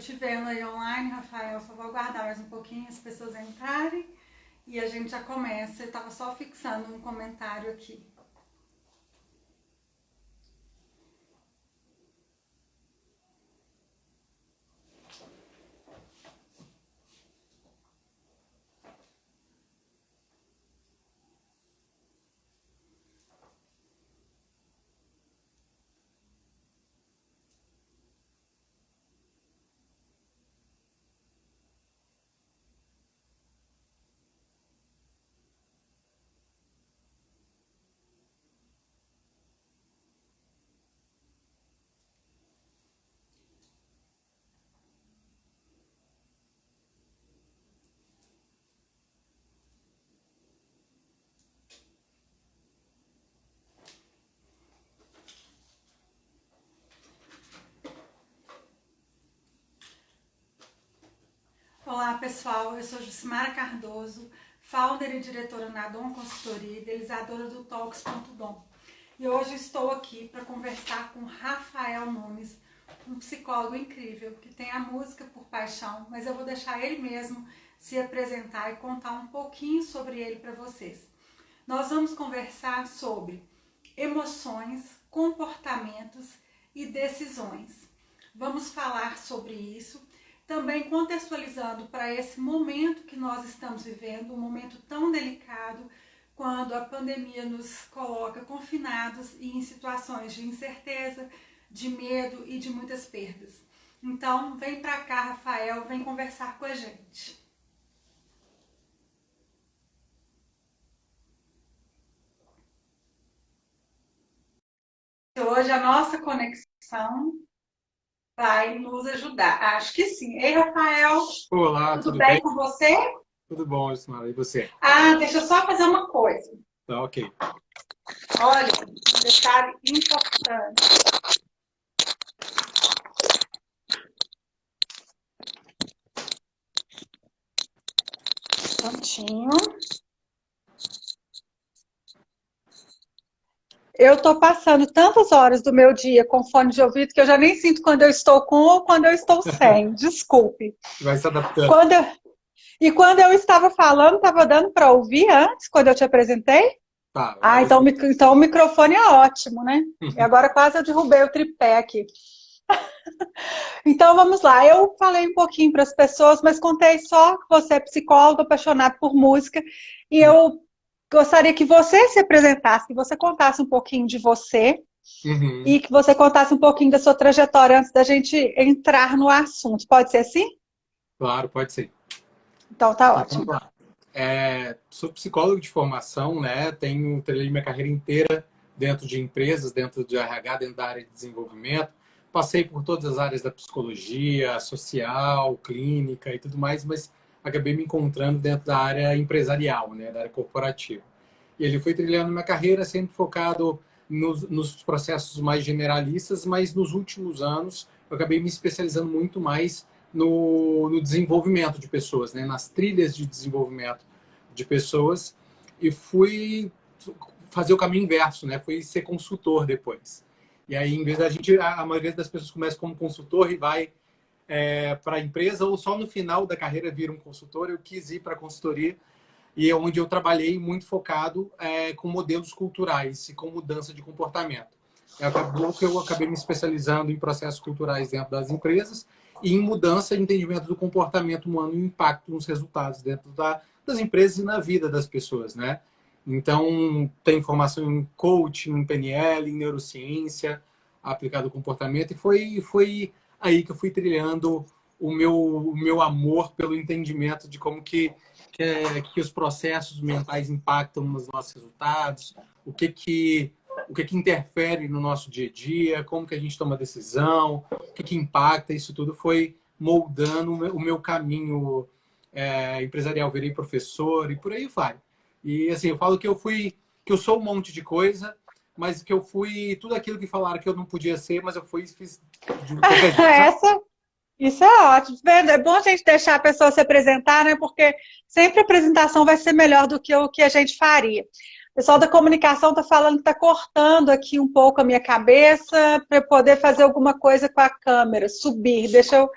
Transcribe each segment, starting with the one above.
te vendo aí online, Rafael. Só vou aguardar mais um pouquinho as pessoas entrarem e a gente já começa. Eu estava só fixando um comentário aqui. Olá pessoal, eu sou Jucimara Cardoso, founder e diretora na Dom Consultoria, idealizadora do Talks.dom. E hoje estou aqui para conversar com Rafael Nunes, um psicólogo incrível que tem a música por paixão, mas eu vou deixar ele mesmo se apresentar e contar um pouquinho sobre ele para vocês. Nós vamos conversar sobre emoções, comportamentos e decisões. Vamos falar sobre isso. Também contextualizando para esse momento que nós estamos vivendo, um momento tão delicado, quando a pandemia nos coloca confinados e em situações de incerteza, de medo e de muitas perdas. Então, vem para cá, Rafael, vem conversar com a gente. Hoje a nossa conexão vai nos ajudar. Acho que sim. Ei, Rafael. Olá, Tudo tudo bem bem? com você? Tudo bom, Ismael. E você? Deixa eu só fazer uma coisa. Tá ok. Olha, um detalhe importante. Prontinho. Eu tô passando tantas horas do meu dia com fone de ouvido que eu já nem sinto quando eu estou com ou quando eu estou sem. Desculpe. Vai se adaptando. Quando eu... E quando eu estava falando, estava dando para ouvir antes, quando eu te apresentei? Tá, agora Então, sim. então o microfone é ótimo, né? E agora quase eu derrubei o tripé aqui. Então vamos lá, eu falei um pouquinho para as pessoas, mas contei só que você é psicólogo, apaixonado por música, e eu gostaria que você se apresentasse, que você contasse um pouquinho de você Uhum. e que você contasse um pouquinho da sua trajetória antes da gente entrar no assunto. Pode ser assim? Claro, pode ser. Então tá Então, vamos ótimo. lá. Sou psicólogo de formação, né? Treinei minha carreira inteira dentro de empresas, dentro de RH, dentro da área de desenvolvimento. Passei por todas as áreas da psicologia, social, clínica e tudo mais, mas acabei me encontrando dentro da área empresarial, né? Da área corporativa. E ele foi trilhando minha carreira sempre focado nos processos mais generalistas, mas nos últimos anos eu acabei me especializando muito mais no desenvolvimento de pessoas, né? Nas trilhas de desenvolvimento de pessoas, e fui fazer o caminho inverso, né? Fui ser consultor depois. E aí, em vez da gente, a maioria das pessoas começa como consultor e vai para a empresa, ou só no final da carreira vira um consultor. Eu quis ir para a consultoria, e é onde eu trabalhei muito focado com modelos culturais e com mudança de comportamento. Acabou que eu acabei me especializando em processos culturais dentro das empresas e em mudança e entendimento do comportamento humano e impacto nos resultados dentro das empresas e na vida das pessoas, né? Então, tem formação em coaching, em PNL, em neurociência aplicado ao comportamento, e foi aí que eu fui trilhando o meu amor pelo entendimento de como que os processos mentais impactam nos nossos resultados, o que interfere no nosso dia a dia, como que a gente toma decisão, o que impacta. Isso tudo foi moldando o meu caminho empresarial. Virei professor e por aí vai. E assim, eu falo que eu sou um monte de coisa, mas que eu fui tudo aquilo que falaram que eu não podia ser, mas eu fui e fiz de qualquer jeito, sabe? Isso é ótimo. É bom a gente deixar a pessoa se apresentar, né? Porque sempre a apresentação vai ser melhor do que o que a gente faria. O pessoal da comunicação está falando que está cortando aqui um pouco a minha cabeça para poder fazer alguma coisa com a câmera, subir. Deixa eu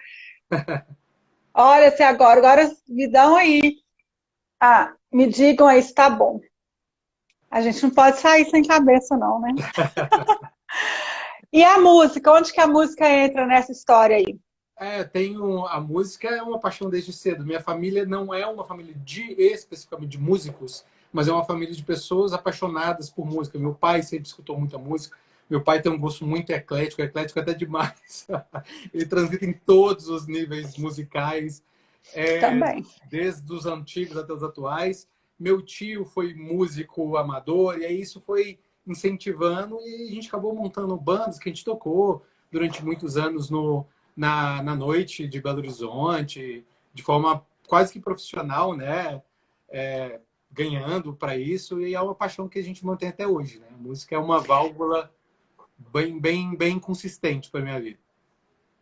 Olha, se agora me dão aí. Ah, me digam aí se tá bom. A gente não pode sair sem cabeça, não, né? E a música? Onde que a música entra nessa história aí? Tenho a música é uma paixão desde cedo. Minha família não é uma família especificamente de músicos, mas é uma família de pessoas apaixonadas por música. Meu pai sempre escutou muita música. Meu pai tem um gosto muito eclético até demais. Ele transita em todos os níveis musicais, é, Também. desde os antigos até os atuais. Meu tio foi músico amador, e aí isso foi incentivando, e a gente acabou montando bandas que a gente tocou durante muitos anos na noite de Belo Horizonte, de forma quase que profissional, né? É, ganhando para isso, e é uma paixão que a gente mantém até hoje, né? A música é uma válvula bem consistente para minha vida.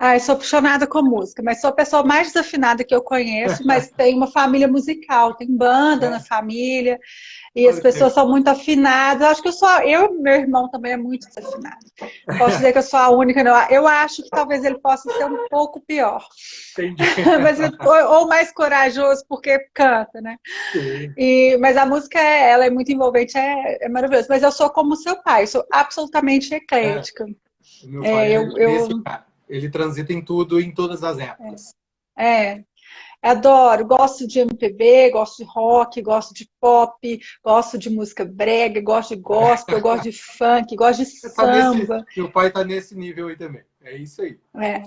Ah, eu sou apaixonada com música, mas sou a pessoa mais desafinada que eu conheço, mas tem uma família musical, tem banda na É, família, e as olha que pessoas legal. são muito afinadas. Acho que eu e meu irmão também é muito desafinado. Posso dizer que eu sou a única, não. Eu acho que talvez ele possa ser um pouco pior, Entendi. mas, ou mais corajoso porque canta, né? Sim. Mas a música, ela é muito envolvente, é maravilhosa. Mas eu sou como seu pai, sou absolutamente É, eclética. o meu pai É, é desse cara. Ele transita em tudo, em todas as épocas. é, adoro, gosto de MPB, gosto de rock, gosto de pop, gosto de música brega, gosto de gospel, gosto de funk, gosto de samba. Meu pai tá nesse nível aí também. É isso aí. É.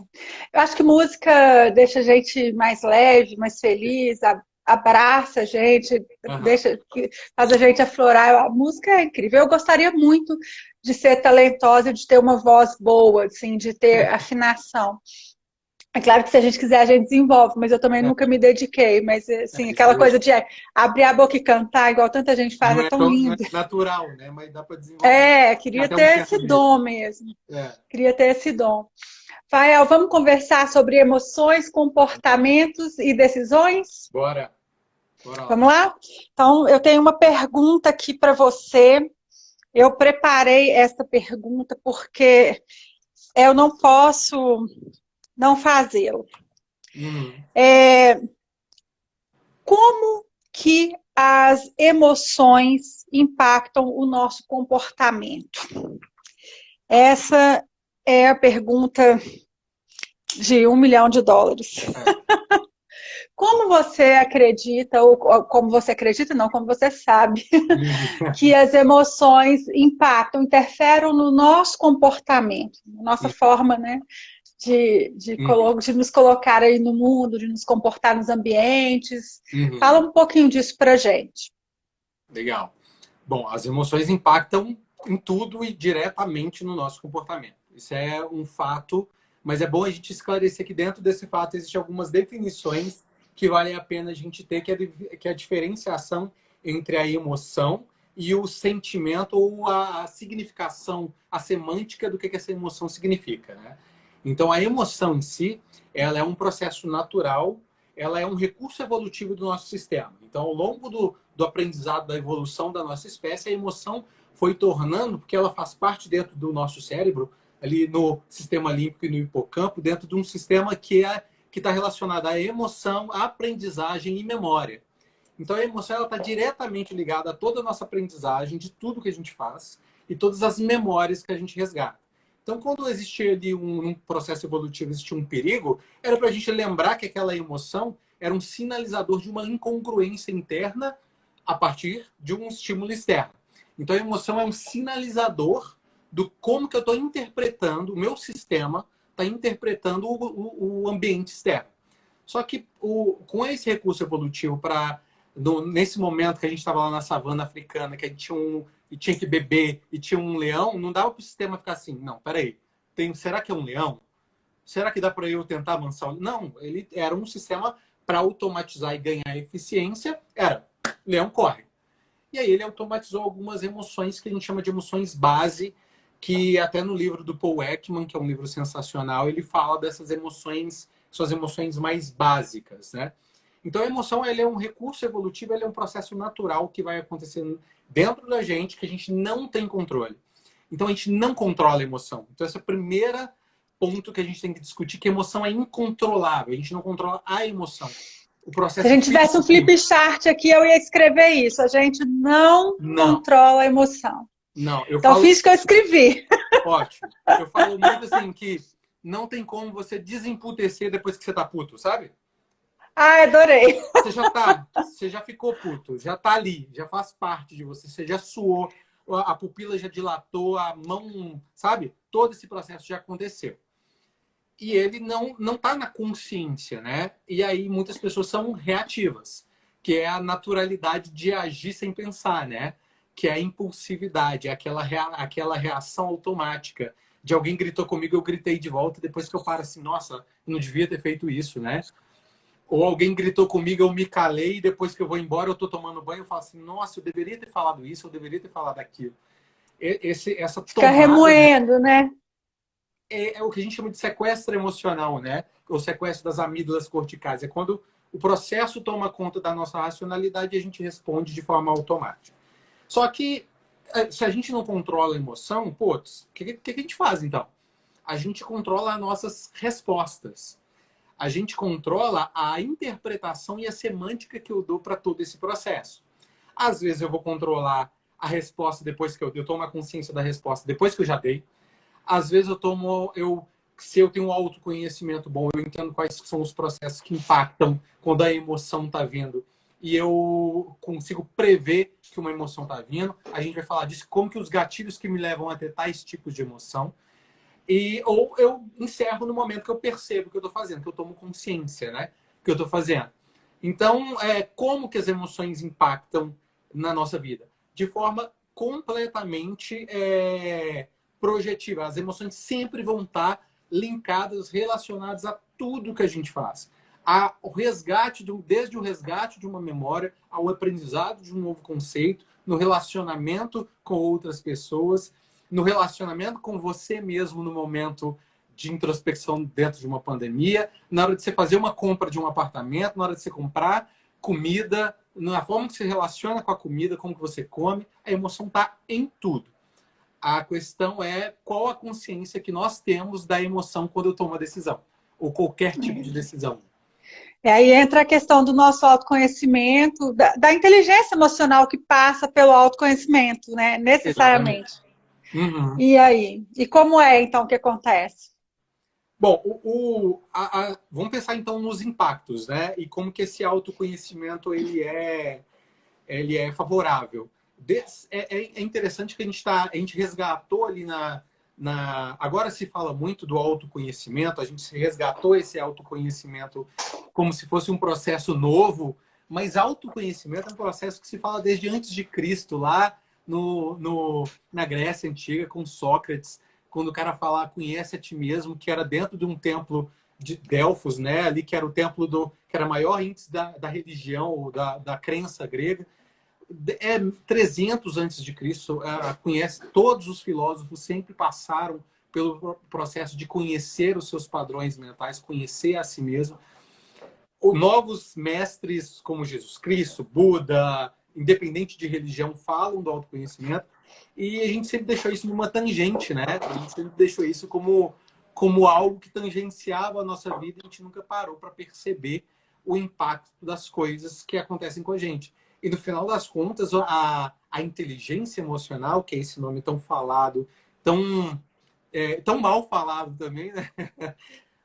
Eu acho que música deixa a gente mais leve, mais feliz, abraça a gente, Aham. faz a gente aflorar. A música é incrível. Eu gostaria muito de ser talentosa, de ter uma voz boa, assim, de ter afinação. É claro que se a gente quiser, a gente desenvolve, mas eu também nunca me dediquei. Mas, assim, aquela Isso coisa de abrir a boca e cantar, igual tanta gente faz, não é é, tão não é lindo. natural, né? Mas dá para desenvolver É, queria até um ter certo esse nível. dom mesmo. É. Queria ter esse dom. Fael, vamos conversar sobre emoções, Bora. comportamentos e decisões? Bora. Bora lá. Vamos lá? Então, eu tenho uma pergunta aqui para você. Eu preparei esta pergunta porque eu não posso não fazê-lo. Uhum. É, como que as emoções impactam o nosso comportamento? Essa é a pergunta de US$ 1 milhão. É. Como você acredita, ou como você acredita, não, como você sabe, Uhum. que as emoções impactam, interferem no nosso comportamento, na nossa forma, né, Uhum. de nos colocar aí no mundo, de nos comportar nos ambientes? Fala Uhum. um pouquinho disso pra gente. Legal. Bom, as emoções impactam em tudo e diretamente no nosso comportamento. Isso é um fato, mas é bom a gente esclarecer que dentro desse fato existem algumas definições que valem a pena a gente ter, que é a diferenciação entre a emoção e o sentimento ou a significação, a semântica do que essa emoção significa, né? Então, a emoção em si, ela é um processo natural, ela é um recurso evolutivo do nosso sistema. Então, ao longo do aprendizado, da evolução da nossa espécie, a emoção foi tornando, porque ela faz parte dentro do nosso cérebro, ali no sistema límbico e no hipocampo, dentro de um sistema que está relacionado à emoção, à aprendizagem e memória. Então, a emoção está diretamente ligada a toda a nossa aprendizagem, de tudo que a gente faz e todas as memórias que a gente resgata. Então, quando existia ali um processo evolutivo, existia um perigo, era para a gente lembrar que aquela emoção era um sinalizador de uma incongruência interna a partir de um estímulo externo. Então, a emoção é um sinalizador do como que eu estou interpretando, o meu sistema está interpretando o ambiente externo. Só que com esse recurso evolutivo para nesse momento que a gente estava lá na savana africana, que a gente tinha que beber e tinha um leão, não dava para o sistema ficar assim, não, peraí, será que é um leão? Será que dá para eu tentar avançar? Não, ele era um sistema para automatizar e ganhar eficiência, era leão corre. E aí ele automatizou algumas emoções que a gente chama de emoções base, que até no livro do Paul Ekman, que é um livro sensacional, ele fala dessas emoções, suas emoções mais básicas, né? Então a emoção ela é um recurso evolutivo, ele é um processo natural que vai acontecendo dentro da gente que a gente não tem controle. Então a gente não controla a emoção. Então essa é a primeira ponto que a gente tem que discutir, que a emoção é incontrolável. A gente não controla a emoção. O Se a processo gente tivesse um flip chart aqui, eu ia escrever isso. A gente não não, controla a emoção. não. Eu Então, falo, fiz o que eu escrevi. ótimo. Eu falo muito assim que não tem como você desemputecer depois que você tá puto, sabe? Ah, adorei. Você já ficou puto, já tá ali, já faz parte de você, você já suou, a pupila já dilatou, a mão, sabe? Todo esse processo já aconteceu. E ele não tá na consciência, né? E aí muitas pessoas são reativas, que é a naturalidade de agir sem pensar, né? Que é a impulsividade, é aquela reação automática. De alguém gritou comigo, eu gritei de volta, depois que eu paro assim, nossa, eu não devia ter feito isso, né? Ou alguém gritou comigo, eu me calei, e depois que eu vou embora, eu tô tomando banho, eu falo assim, nossa, eu deveria ter falado isso, eu deveria ter falado aquilo. Essa Fica tomada, né, remoendo, né? é o que a gente chama de sequestro emocional, né? O sequestro das amígdalas corticais. É quando o processo toma conta da nossa racionalidade e a gente responde de forma automática. Só que, se a gente não controla a emoção, putz, o que a gente faz então? A gente controla as nossas respostas. A gente controla a interpretação e a semântica que eu dou para todo esse processo. Às vezes eu vou controlar a resposta depois que eu tomo a consciência da resposta depois que eu já dei. Às vezes se eu tenho um autoconhecimento bom, eu entendo quais são os processos que impactam quando a emoção está vindo e eu consigo prever que uma emoção está vindo. A gente vai falar disso, como que os gatilhos que me levam a ter tais tipos de emoção. Ou eu encerro no momento que eu percebo o que eu estou fazendo, que eu tomo consciência, né? Que eu estou fazendo. Então, como que as emoções impactam na nossa vida? De forma completamente projetiva. As emoções sempre vão estar linkadas, relacionadas a tudo que a gente faz. O resgate, desde o resgate de uma memória, ao aprendizado de um novo conceito, no relacionamento com outras pessoas, no relacionamento com você mesmo no momento de introspecção dentro de uma pandemia, na hora de você fazer uma compra de um apartamento, na hora de você comprar comida, na forma que você relaciona com a comida, como que você come, a emoção está em tudo. A questão é qual a consciência que nós temos da emoção quando eu tomo a decisão, ou qualquer tipo de decisão. E aí entra a questão do nosso autoconhecimento, da inteligência emocional que passa pelo autoconhecimento, né? Exatamente. Necessariamente. Uhum. E aí? E como é, então, que acontece? Bom, vamos pensar então nos impactos, né? E como que esse autoconhecimento ele é favorável. É interessante que a gente resgatou ali agora se fala muito do autoconhecimento, a gente resgatou esse autoconhecimento como se fosse um processo novo, mas autoconhecimento é um processo que se fala desde antes de Cristo, lá na Grécia Antiga, com Sócrates, quando o cara fala conhece a ti mesmo, que era dentro de um templo de Delfos, né? Ali que era o templo que era maior índice da religião, ou da crença grega. 300 antes de Cristo, conhece, todos os filósofos sempre passaram pelo processo de conhecer os seus padrões mentais, conhecer a si mesmo. Novos mestres como Jesus Cristo, Buda, independente de religião, falam do autoconhecimento, e a gente sempre deixou isso numa tangente, né? A gente sempre deixou isso como algo que tangenciava a nossa vida, e a gente nunca parou para perceber o impacto das coisas que acontecem com a gente. E no final das contas, a inteligência emocional, que é esse nome tão falado, tão mal falado também, né?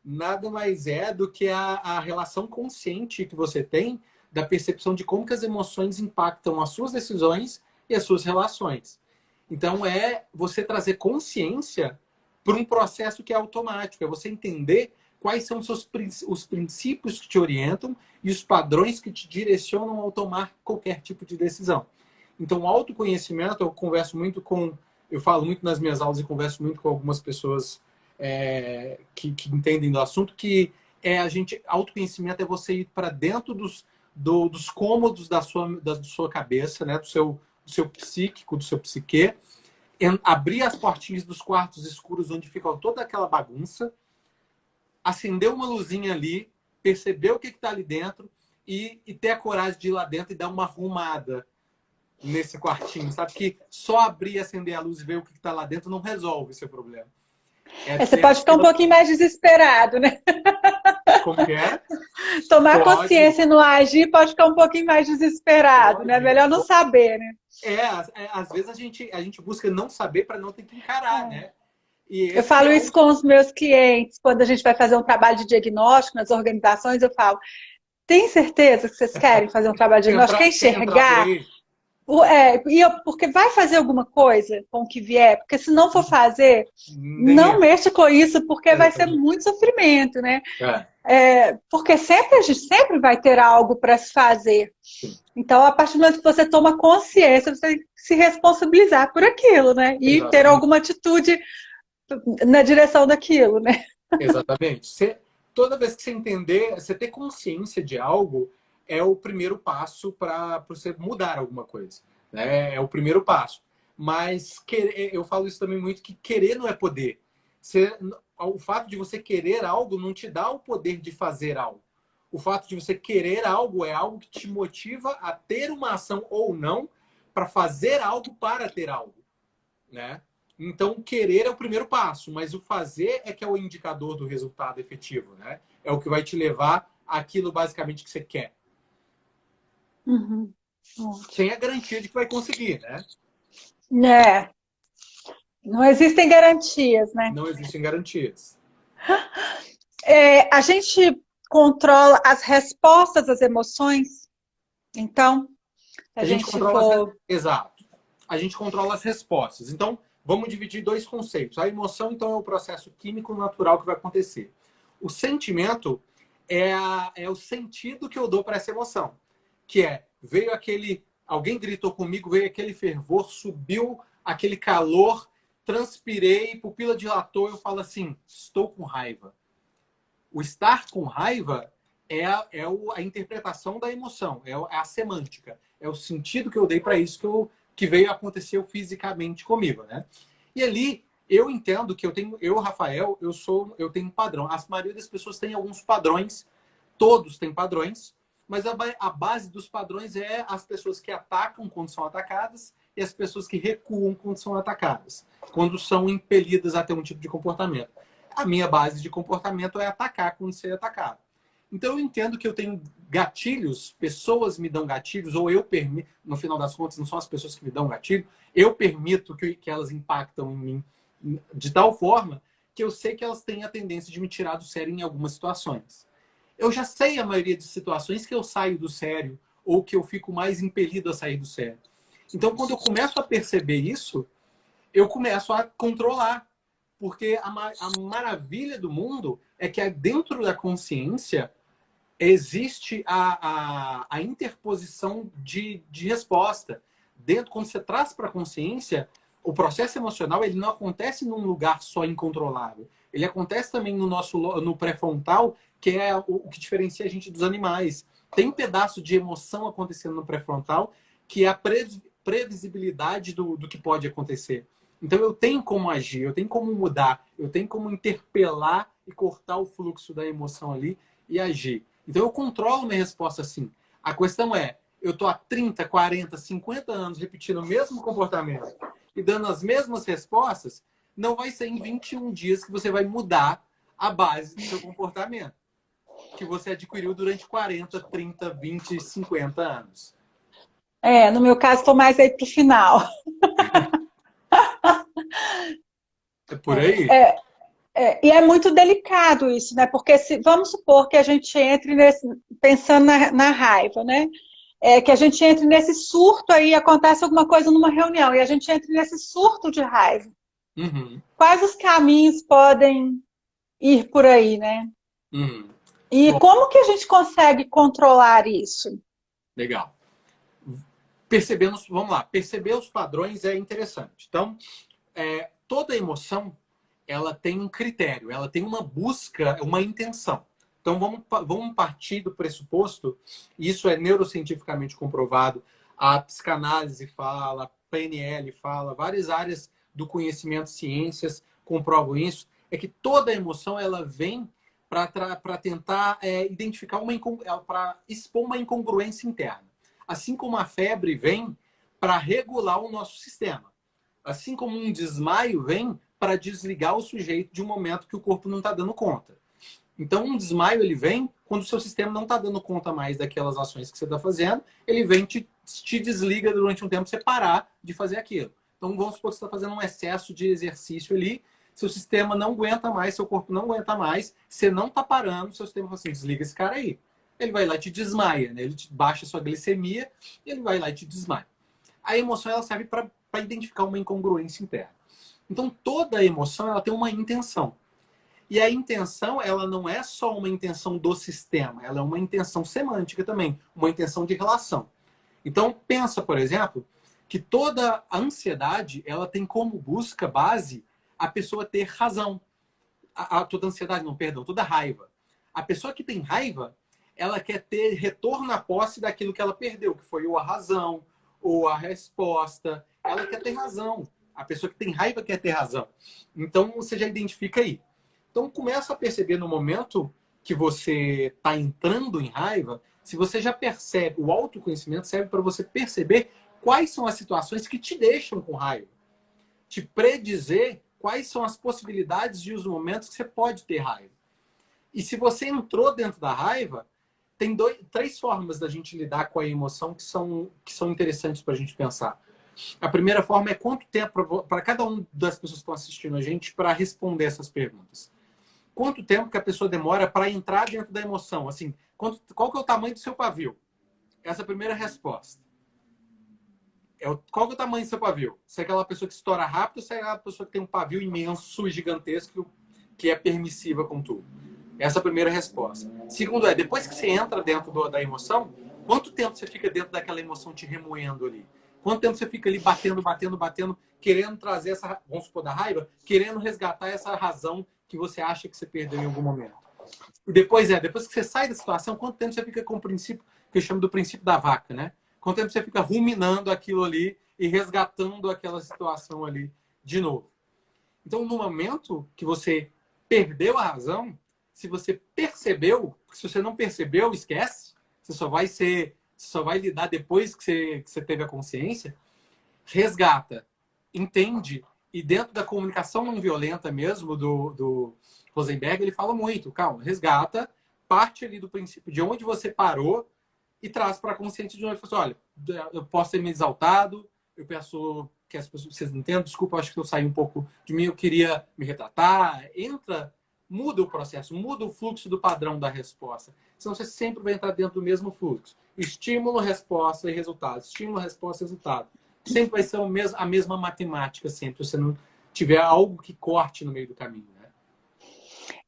Nada mais é do que a relação consciente que você tem da percepção de como que as emoções impactam as suas decisões e as suas relações. Então, é você trazer consciência para um processo que é automático, é você entender quais são os princípios que te orientam e os padrões que te direcionam ao tomar qualquer tipo de decisão. Então, o autoconhecimento, eu falo muito nas minhas aulas e converso muito com algumas pessoas que entendem do assunto, que autoconhecimento é você ir para dentro dos cômodos da sua cabeça, né, do seu psíquico, do seu psique, abrir as portinhas dos quartos escuros onde fica toda aquela bagunça, acender uma luzinha ali, perceber o que está ali dentro e ter a coragem de ir lá dentro e dar uma arrumada nesse quartinho, sabe? Que só abrir e acender a luz e ver o que está lá dentro não resolve esse problema. É Você ter pode ficar um aquela... pouquinho mais desesperado, né? Como que é? Tomar Pode, consciência e não agir pode ficar um pouquinho mais desesperado, né? pode. Melhor não saber, né? Às vezes a gente busca não saber para não ter que encarar, né? E Eu esse falo é isso o... com os meus clientes, quando a gente vai fazer um trabalho de diagnóstico nas organizações, eu falo, tem certeza que vocês querem fazer um trabalho de diagnóstico? Quer Quer entrar por enxergar? aí? Porque vai fazer alguma coisa com o que vier, porque se não for fazer, Nem não entra. mexa com isso, porque vai ser Exatamente. muito sofrimento, né? É, Porque sempre a gente sempre vai ter algo para se fazer. sim, Então, a partir do momento que você toma consciência, você tem que se responsabilizar por aquilo, né? E ter exatamente. alguma atitude na direção daquilo, né? Exatamente. Toda vez que você entender, você ter consciência de algo é o primeiro passo para você mudar alguma coisa. Né? É o primeiro passo. Mas eu falo isso também muito, que querer não é poder. O fato de você querer algo não te dá o poder de fazer algo. O fato de você querer algo é algo que te motiva a ter uma ação ou não para fazer algo para ter algo. Né? Então, querer é o primeiro passo, mas o fazer é que é o indicador do resultado efetivo, né? É o que vai te levar àquilo basicamente que você quer. Uhum. Sem a garantia de que vai conseguir, né? É, não existem garantias, né? Não existem garantias. A gente controla as respostas às emoções, então, se a A gente gente controla for. Exato. A gente controla as respostas. Então, vamos dividir dois conceitos. A emoção, então, é o processo químico natural que vai acontecer. O sentimento é o sentido que eu dou para essa emoção. Que é, veio aquele... Alguém gritou comigo, veio aquele fervor, subiu aquele calor, transpirei, pupila dilatou, eu falo assim, estou com raiva. O estar com raiva a interpretação da emoção, é a semântica, é o sentido que eu dei para isso que veio acontecer fisicamente comigo, né? E ali eu entendo que Rafael, eu tenho um padrão. A maioria das pessoas tem alguns padrões, todos têm padrões, mas a base dos padrões é as pessoas que atacam quando são atacadas e as pessoas que recuam quando são atacadas, quando são impelidas a ter um tipo de comportamento. A minha base de comportamento é atacar quando ser atacado. Então eu entendo que eu tenho gatilhos, pessoas me dão gatilhos, ou eu permito, no final das contas, não são as pessoas que me dão gatilho, eu permito que elas impactam em mim de tal forma que eu sei que elas têm a tendência de me tirar do sério em algumas situações. Eu já sei a maioria de situações que eu saio do sério ou que eu fico mais impelido a sair do sério. Então, quando eu começo a perceber isso, eu começo a controlar. Porque a maravilha do mundo é que dentro da consciência existe a interposição de resposta. Quando você traz para a consciência, o processo emocional ele não acontece num lugar só incontrolável. Ele acontece também no pré-frontal, que é o que diferencia a gente dos animais. Tem um pedaço de emoção acontecendo no pré-frontal, que é a previsibilidade do que pode acontecer. Então eu tenho como agir, eu tenho como mudar, eu tenho como interpelar e cortar o fluxo da emoção ali e agir. Então eu controlo minha resposta assim. A questão é, eu estou há 30, 40, 50 anos repetindo o mesmo comportamento e dando as mesmas respostas, não vai ser em 21 dias que você vai mudar a base do seu comportamento, que você adquiriu durante 40, 30, 20, 50 anos. No meu caso, estou mais aí para o final. É por aí? E é muito delicado isso, né? Porque vamos supor que a gente entre pensando na raiva, né? Que a gente entre nesse surto aí, acontece alguma coisa numa reunião, e a gente entre nesse surto de raiva. Uhum. Quais os caminhos podem ir por aí, né? Uhum. E Bom, como que a gente consegue controlar isso? legal. Vamos lá, perceber os padrões é interessante. Então, toda emoção, ela tem um critério, ela tem uma busca, uma intenção. Então, vamos partir do pressuposto, e isso é neurocientificamente comprovado, a psicanálise fala, a PNL fala, várias áreas do conhecimento, ciências comprovam isso, é que toda emoção, ela vem para tentar identificar para expor uma incongruência interna. Assim como a febre vem para regular o nosso sistema. Assim como um desmaio vem para desligar o sujeito de um momento que o corpo não está dando conta. Então, um desmaio ele vem quando o seu sistema não está dando conta mais daquelas ações que você está fazendo, ele vem te desliga durante um tempo para você parar de fazer aquilo. Então, vamos supor que você está fazendo um excesso de exercício ali, seu sistema não aguenta mais, seu corpo não aguenta mais, você não está parando, seu sistema fala assim, desliga esse cara aí. Ele vai lá e te desmaia, né? Ele baixa a sua glicemia e ele vai lá e te desmaia. A emoção ela serve para identificar uma incongruência interna. Então, toda emoção ela tem uma intenção. E a intenção, ela não é só uma intenção do sistema, ela é uma intenção semântica também, uma intenção de relação. Então, pensa, por exemplo, que toda a ansiedade, ela tem como busca base a pessoa ter razão. Toda ansiedade, não, perdão, toda raiva. A pessoa que tem raiva, ela quer ter retorno à posse daquilo que ela perdeu, que foi ou a razão, ou a resposta. Ela quer ter razão. A pessoa que tem raiva quer ter razão. Então, você já identifica aí. Então, começa a perceber no momento que você está entrando em raiva, se você já percebe, o autoconhecimento serve para você perceber quais são as situações que te deixam com raiva. Te predizer quais são as possibilidades e os momentos que você pode ter raiva. E se você entrou dentro da raiva, tem três formas da gente lidar com a emoção que são interessantes para a gente pensar. A primeira forma é quanto tempo, para cada uma das pessoas que estão assistindo a gente, para responder essas perguntas. Quanto tempo que a pessoa demora para entrar dentro da emoção? Assim, qual que é o tamanho do seu pavio? Essa é a primeira resposta. Qual que é o tamanho do seu pavio? Se é aquela pessoa que estoura rápido ou se é aquela pessoa que tem um pavio imenso e gigantesco que é permissiva com tudo? Essa é a primeira resposta. Segundo depois que você entra dentro da emoção, quanto tempo você fica dentro daquela emoção te remoendo ali? Quanto tempo você fica ali batendo, querendo trazer essa, vamos supor, da raiva, querendo resgatar essa razão que você acha que você perdeu em algum momento? E depois que você sai da situação, quanto tempo você fica com o princípio, que eu chamo do princípio da vaca, né? Quanto tempo você fica ruminando aquilo ali e resgatando aquela situação ali de novo? Então, no momento que você perdeu a razão, se você percebeu, porque se você não percebeu, esquece, você só vai lidar depois que você teve a consciência, resgata, entende, e dentro da comunicação não violenta mesmo, do Rosenberg, ele fala muito, calma, resgata, parte ali do princípio de onde você parou e traz para a consciência de onde você olha, eu posso ter me exaltado, eu peço que as pessoas, vocês entendam, desculpa, acho que eu saí um pouco de mim, eu queria me retratar, muda o processo, muda o fluxo do padrão da resposta. Senão você sempre vai entrar dentro do mesmo fluxo. Estímulo, resposta e resultado. Estímulo, resposta e resultado. Sempre vai ser a mesma matemática, sempre, se você não tiver algo que corte no meio do caminho, né?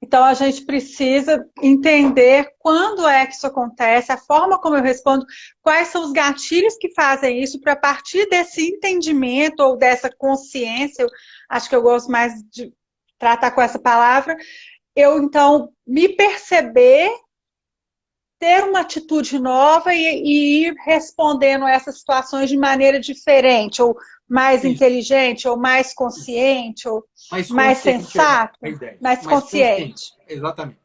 Então, a gente precisa entender quando é que isso acontece, a forma como eu respondo, quais são os gatilhos que fazem isso, para a partir desse entendimento ou dessa consciência, acho que eu gosto mais de tratar com essa palavra, eu, então, me perceber, ter uma atitude nova e ir respondendo a essas situações de maneira diferente, ou mais inteligente, ou mais consciente, ou mais sensato, mais consciente. Exatamente.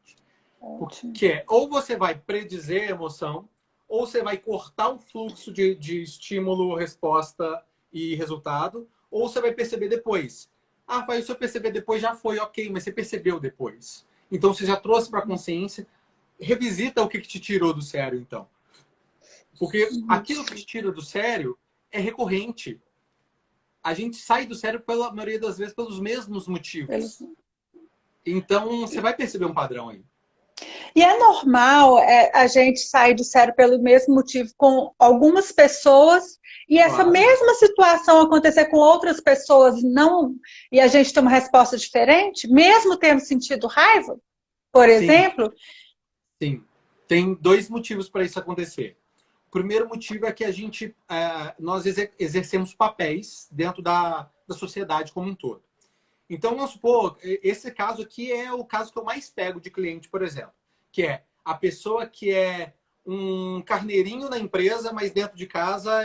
Porque ou você vai predizer a emoção, ou você vai cortar o fluxo de estímulo, resposta e resultado, ou você vai perceber depois. Ah, se eu perceber depois já foi, ok, mas você percebeu depois. Então você já trouxe para a consciência, revisita o que te tirou do sério, então. Porque aquilo que te tira do sério é recorrente. A gente sai do sério, pela maioria das vezes, pelos mesmos motivos. Então, você vai perceber um padrão aí. E é normal a gente sair do sério pelo mesmo motivo com algumas pessoas e essa mesma situação acontecer com outras pessoas e a gente ter uma resposta diferente, mesmo tendo sentido raiva, por exemplo? Sim. Tem dois motivos para isso acontecer. O primeiro motivo é que nós exercemos papéis dentro da sociedade como um todo. Então, vamos supor, esse caso aqui é o caso que eu mais pego de cliente, por exemplo, que é a pessoa que é um carneirinho na empresa, mas dentro de casa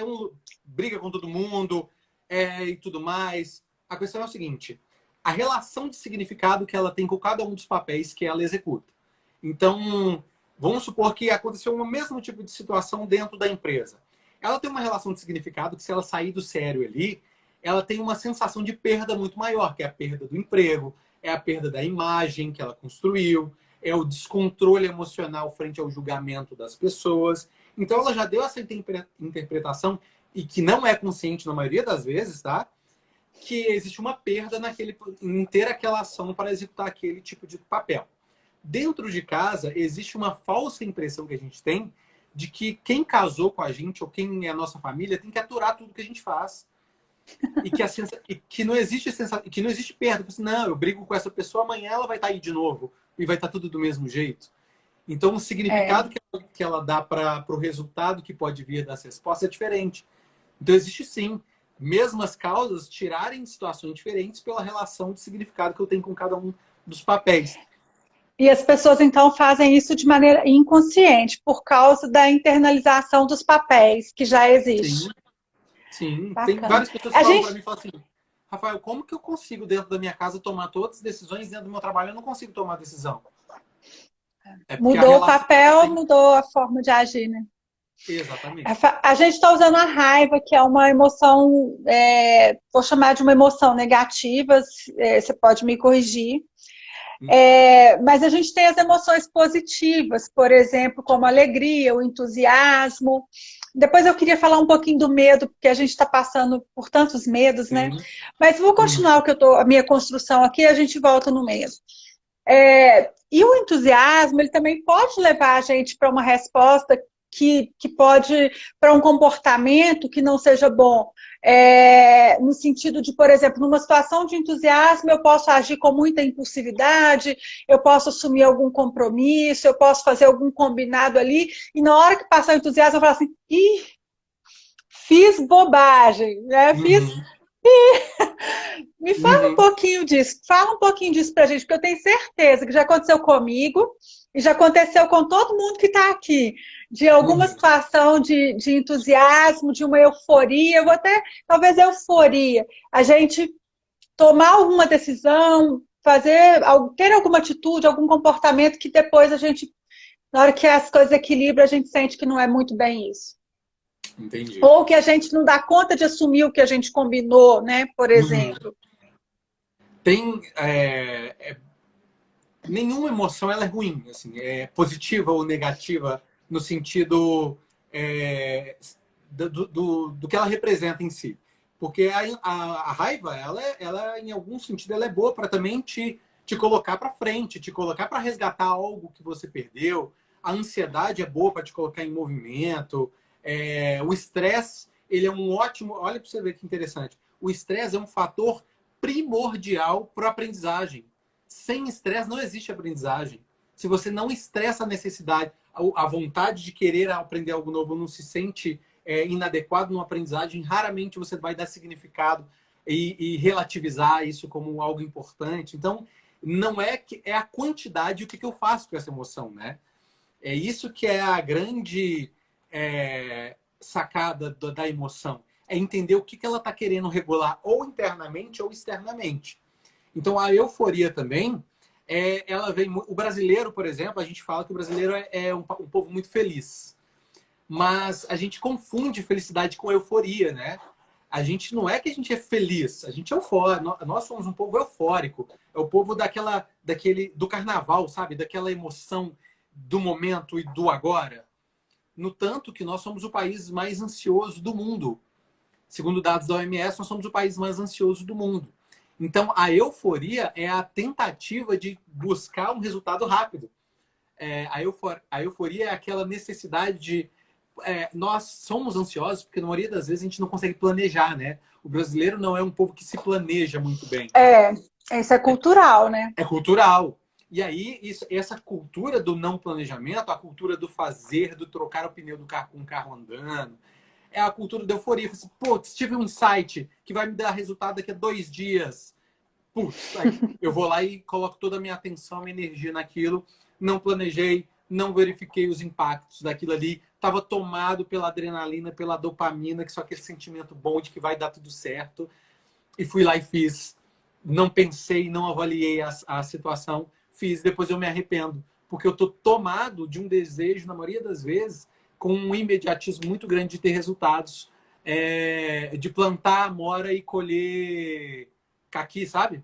briga com todo mundo e tudo mais. A questão é o seguinte, a relação de significado que ela tem com cada um dos papéis que ela executa. Então, vamos supor que aconteceu o mesmo tipo de situação dentro da empresa. Ela tem uma relação de significado que, se ela sair do sério ali, ela tem uma sensação de perda muito maior, que é a perda do emprego, é a perda da imagem que ela construiu, é o descontrole emocional frente ao julgamento das pessoas. Então, ela já deu essa interpretação, e que não é consciente na maioria das vezes, tá? Que existe uma perda em ter aquela ação para executar aquele tipo de papel. Dentro de casa, existe uma falsa impressão que a gente tem de que quem casou com a gente ou quem é a nossa família tem que aturar tudo que a gente faz. E que não existe que não existe perda. Assim, não, eu brigo com essa pessoa, amanhã ela vai estar aí de novo e vai estar tudo do mesmo jeito. Então, o significado que ela dá para o resultado que pode vir das respostas é diferente. Então, existe sim, mesmas causas tirarem situações diferentes pela relação de significado que eu tenho com cada um dos papéis. E as pessoas, então, fazem isso de maneira inconsciente, por causa da internalização dos papéis que já existe. Sim. Bacana. Tem várias pessoas que falam para mim e falam assim, Rafael, como que eu consigo, dentro da minha casa, tomar todas as decisões, dentro do meu trabalho eu não consigo tomar decisão? Mudou o papel, mudou a forma de agir, né? Exatamente. A gente está usando a raiva, que é uma emoção, vou chamar de uma emoção negativa, você pode me corrigir. Mas a gente tem as emoções positivas, por exemplo, como a alegria, o entusiasmo. Depois eu queria falar um pouquinho do medo, porque a gente está passando por tantos medos, né? Mas vou continuar a minha construção aqui, a gente volta no medo. E o entusiasmo, ele também pode levar a gente para uma resposta que pode, para um comportamento que não seja bom. No sentido de, por exemplo, numa situação de entusiasmo, eu posso agir com muita impulsividade, eu posso assumir algum compromisso, eu posso fazer algum combinado ali, e na hora que passar o entusiasmo, eu falo assim, ih, fiz bobagem, né? Me fala um pouquinho disso, fala um pouquinho disso pra gente, porque eu tenho certeza que já aconteceu comigo e já aconteceu com todo mundo que está aqui, de alguma situação de entusiasmo, de uma euforia, eu vou até, talvez euforia, a gente tomar alguma decisão, ter alguma atitude, algum comportamento que depois a gente, na hora que as coisas equilibram, a gente sente que não é muito bem isso. Entendi. Ou que a gente não dá conta de assumir o que a gente combinou, né? Por exemplo. Nenhuma emoção ela é ruim, assim, é positiva ou negativa no sentido do que ela representa em si. Porque a raiva, ela, em algum sentido, ela é boa para também te colocar para frente, te colocar para resgatar algo que você perdeu. A ansiedade é boa para te colocar em movimento. O estresse, ele é um ótimo... Olha para você ver que interessante. O estresse é um fator primordial para a aprendizagem. Sem estresse não existe aprendizagem. Se você não estressa a necessidade, a vontade de querer aprender algo novo, não se sente inadequado numa aprendizagem, raramente você vai dar significado e relativizar isso como algo importante. Então, não é a quantidade, o que eu faço com essa emoção, né? É isso que é a grande sacada da emoção. É entender o que ela está querendo regular, ou internamente ou externamente. Então, a euforia também, ela vem... O brasileiro, por exemplo, a gente fala que o brasileiro é um povo muito feliz. Mas a gente confunde felicidade com euforia, né? A gente não é que a gente é feliz, a gente é eufórico. Nós somos um povo eufórico. É o povo do carnaval, sabe? Daquela emoção do momento e do agora. No tanto que nós somos o país mais ansioso do mundo. Segundo dados da OMS, nós somos o país mais ansioso do mundo. Então, a euforia é a tentativa de buscar um resultado rápido. A euforia é aquela necessidade de... nós somos ansiosos porque, na maioria das vezes, a gente não consegue planejar, né? O brasileiro não é um povo que se planeja muito bem. Isso é cultural, né? É cultural. E aí, essa cultura do não planejamento, a cultura do fazer, do trocar o pneu do carro com o carro andando, é a cultura da euforia. Assim, putz, tive um insight que vai me dar resultado daqui a 2 dias. Putz, aí eu vou lá e coloco toda a minha atenção, minha energia naquilo. Não planejei, não verifiquei os impactos daquilo ali. Estava tomado pela adrenalina, pela dopamina, que só aquele sentimento bom de que vai dar tudo certo. E fui lá e fiz. Não pensei, não avaliei a situação. Fiz, depois eu me arrependo. Porque eu estou tomado de um desejo, na maioria das vezes, com um imediatismo muito grande de ter resultados de plantar amora e colher caqui, sabe?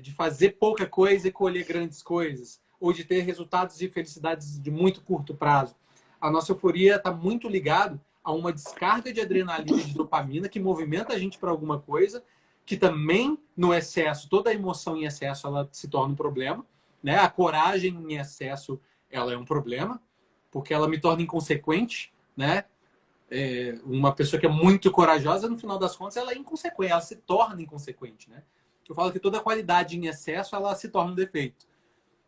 De fazer pouca coisa e colher grandes coisas, ou de ter resultados e felicidades de muito curto prazo. A nossa euforia está muito ligado a uma descarga de adrenalina e de dopamina que movimenta a gente para alguma coisa, que também, no excesso, toda emoção em excesso, ela se torna um problema, né? A coragem em excesso, ela é um problema, porque ela me torna inconsequente, né? Uma pessoa que é muito corajosa, no final das contas, ela é inconsequente, ela se torna inconsequente, né? Eu falo que toda qualidade em excesso, ela se torna um defeito.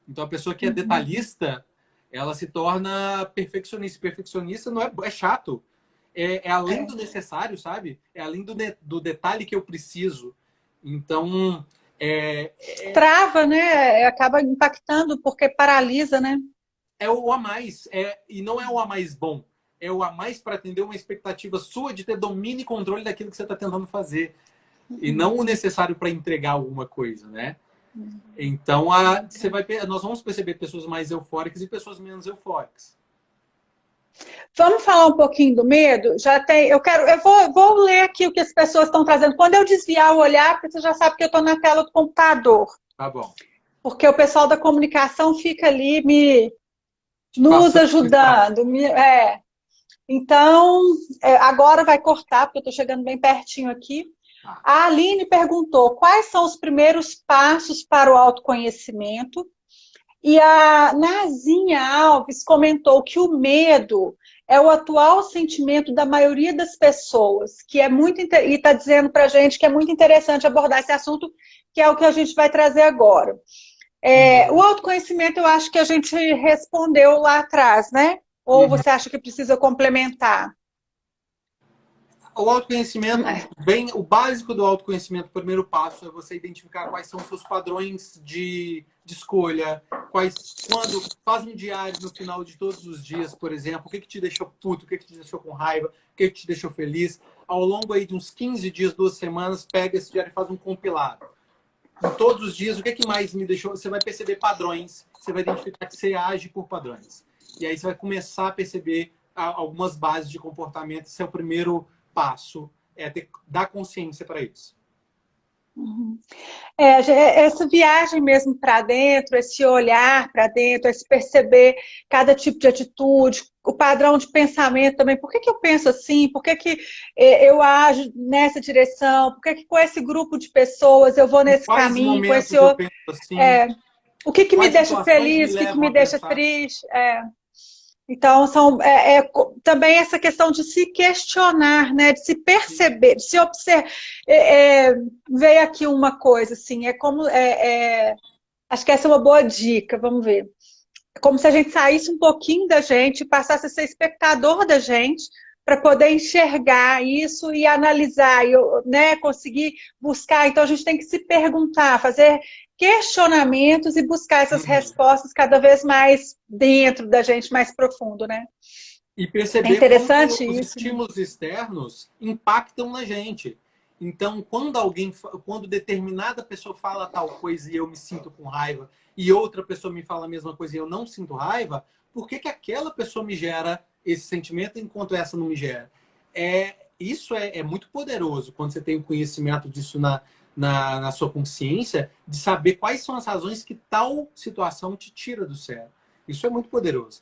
Então, a pessoa que é detalhista, ela se torna perfeccionista. Perfeccionista não é chato. É além do necessário, sabe? É além do detalhe que eu preciso. Então, Trava, né? Acaba impactando porque paralisa, né? é o a mais. E não é o a mais bom. É o a mais para atender uma expectativa sua de ter domínio e controle daquilo que você está tentando fazer. E não o necessário para entregar alguma coisa, né? Então, nós vamos perceber pessoas mais eufóricas e pessoas menos eufóricas. Vamos falar um pouquinho do medo? Eu vou ler aqui o que as pessoas estão trazendo. Quando eu desviar o olhar, porque você já sabe que eu estou na tela do computador. Tá bom. Porque o pessoal da comunicação fica ali nos ajudando. Então, agora vai cortar, porque eu estou chegando bem pertinho aqui. A Aline perguntou quais são os primeiros passos para o autoconhecimento. E a Nazinha Alves comentou que o medo é o atual sentimento da maioria das pessoas, que é muito e está dizendo para a gente que é muito interessante abordar esse assunto, que é o que a gente vai trazer agora. O autoconhecimento, eu acho que a gente respondeu lá atrás, né? Ou você acha que precisa complementar? O autoconhecimento, o básico do autoconhecimento, o primeiro passo é você identificar quais são os seus padrões de escolha, quando faz um diário no final de todos os dias, por exemplo, o que te deixou puto, o que te deixou com raiva, o que te deixou feliz. Ao longo aí de uns 15 dias, 2 semanas, pega esse diário e faz um compilado. Em todos os dias, o que mais me deixou? Você vai perceber padrões, você vai identificar que você age por padrões. E aí você vai começar a perceber algumas bases de comportamento. Esse é o primeiro passo, dar consciência para isso. Essa viagem mesmo para dentro, esse olhar para dentro, esse perceber cada tipo de atitude, o padrão de pensamento também. Por que eu penso assim? Por que eu ajo nessa direção? Por que com esse grupo de pessoas eu vou nesse caminho? Com esse outro? Eu penso assim? O que me deixa feliz? O que me deixa triste? Então, também essa questão de se questionar, né? De se perceber, de se observar. Veio aqui uma coisa, assim, acho que essa é uma boa dica, vamos ver. É como se a gente saísse um pouquinho da gente e passasse a ser espectador da gente para poder enxergar isso e analisar, né? Conseguir buscar. Então, a gente tem que se perguntar, fazer questionamentos e buscar essas respostas cada vez mais dentro da gente, mais profundo, né? E perceber interessante como os isso, estímulos externos impactam na gente. Então, quando determinada pessoa fala tal coisa e eu me sinto com raiva, e outra pessoa me fala a mesma coisa e eu não sinto raiva, por que aquela pessoa me gera esse sentimento enquanto essa não me gera? Isso é muito poderoso quando você tem o conhecimento disso na sua consciência, de saber quais são as razões que tal situação te tira do sério. Isso é muito poderoso.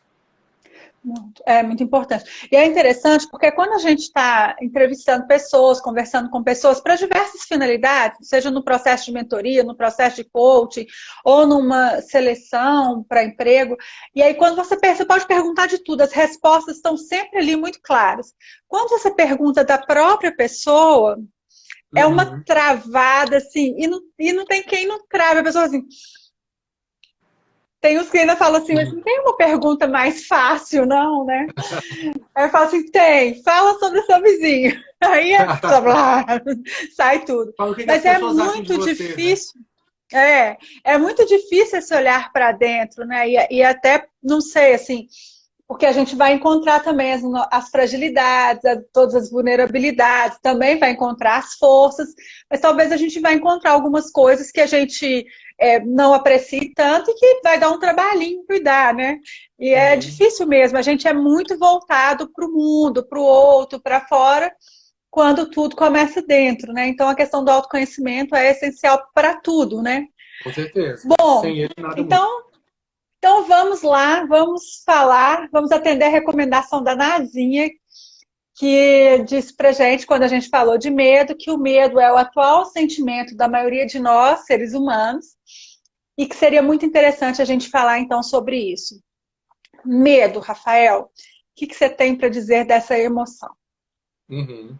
Muito importante. E é interessante porque quando a gente está entrevistando pessoas, conversando com pessoas para diversas finalidades, seja no processo de mentoria, no processo de coaching, ou numa seleção para emprego, e aí quando você pode perguntar de tudo, as respostas estão sempre ali muito claras. Quando você pergunta da própria pessoa, é uma travada, assim, e não tem quem não trave. A pessoa assim... Tem uns que ainda falam assim, mas não tem uma pergunta mais fácil, não, né? Aí eu falo assim, fala sobre o seu vizinho. Aí sai tudo. Mas é muito difícil. Né? É muito difícil esse olhar para dentro, né? E até, não sei, assim, porque a gente vai encontrar também as fragilidades, todas as vulnerabilidades, também vai encontrar as forças, mas talvez a gente vai encontrar algumas coisas que a gente não aprecie tanto e que vai dar um trabalhinho cuidar, né? E é difícil mesmo, a gente é muito voltado para o mundo, para o outro, para fora, quando tudo começa dentro, né? Então a questão do autoconhecimento é essencial para tudo, né? Com certeza. Bom, Sem ele, nada muda. então, então vamos lá, vamos falar, vamos atender a recomendação da Nazinha, que disse pra gente, quando a gente falou de medo, que o medo é o atual sentimento da maioria de nós, seres humanos, e que seria muito interessante a gente falar então sobre isso. Medo, Rafael, o que você tem para dizer dessa emoção? Uhum.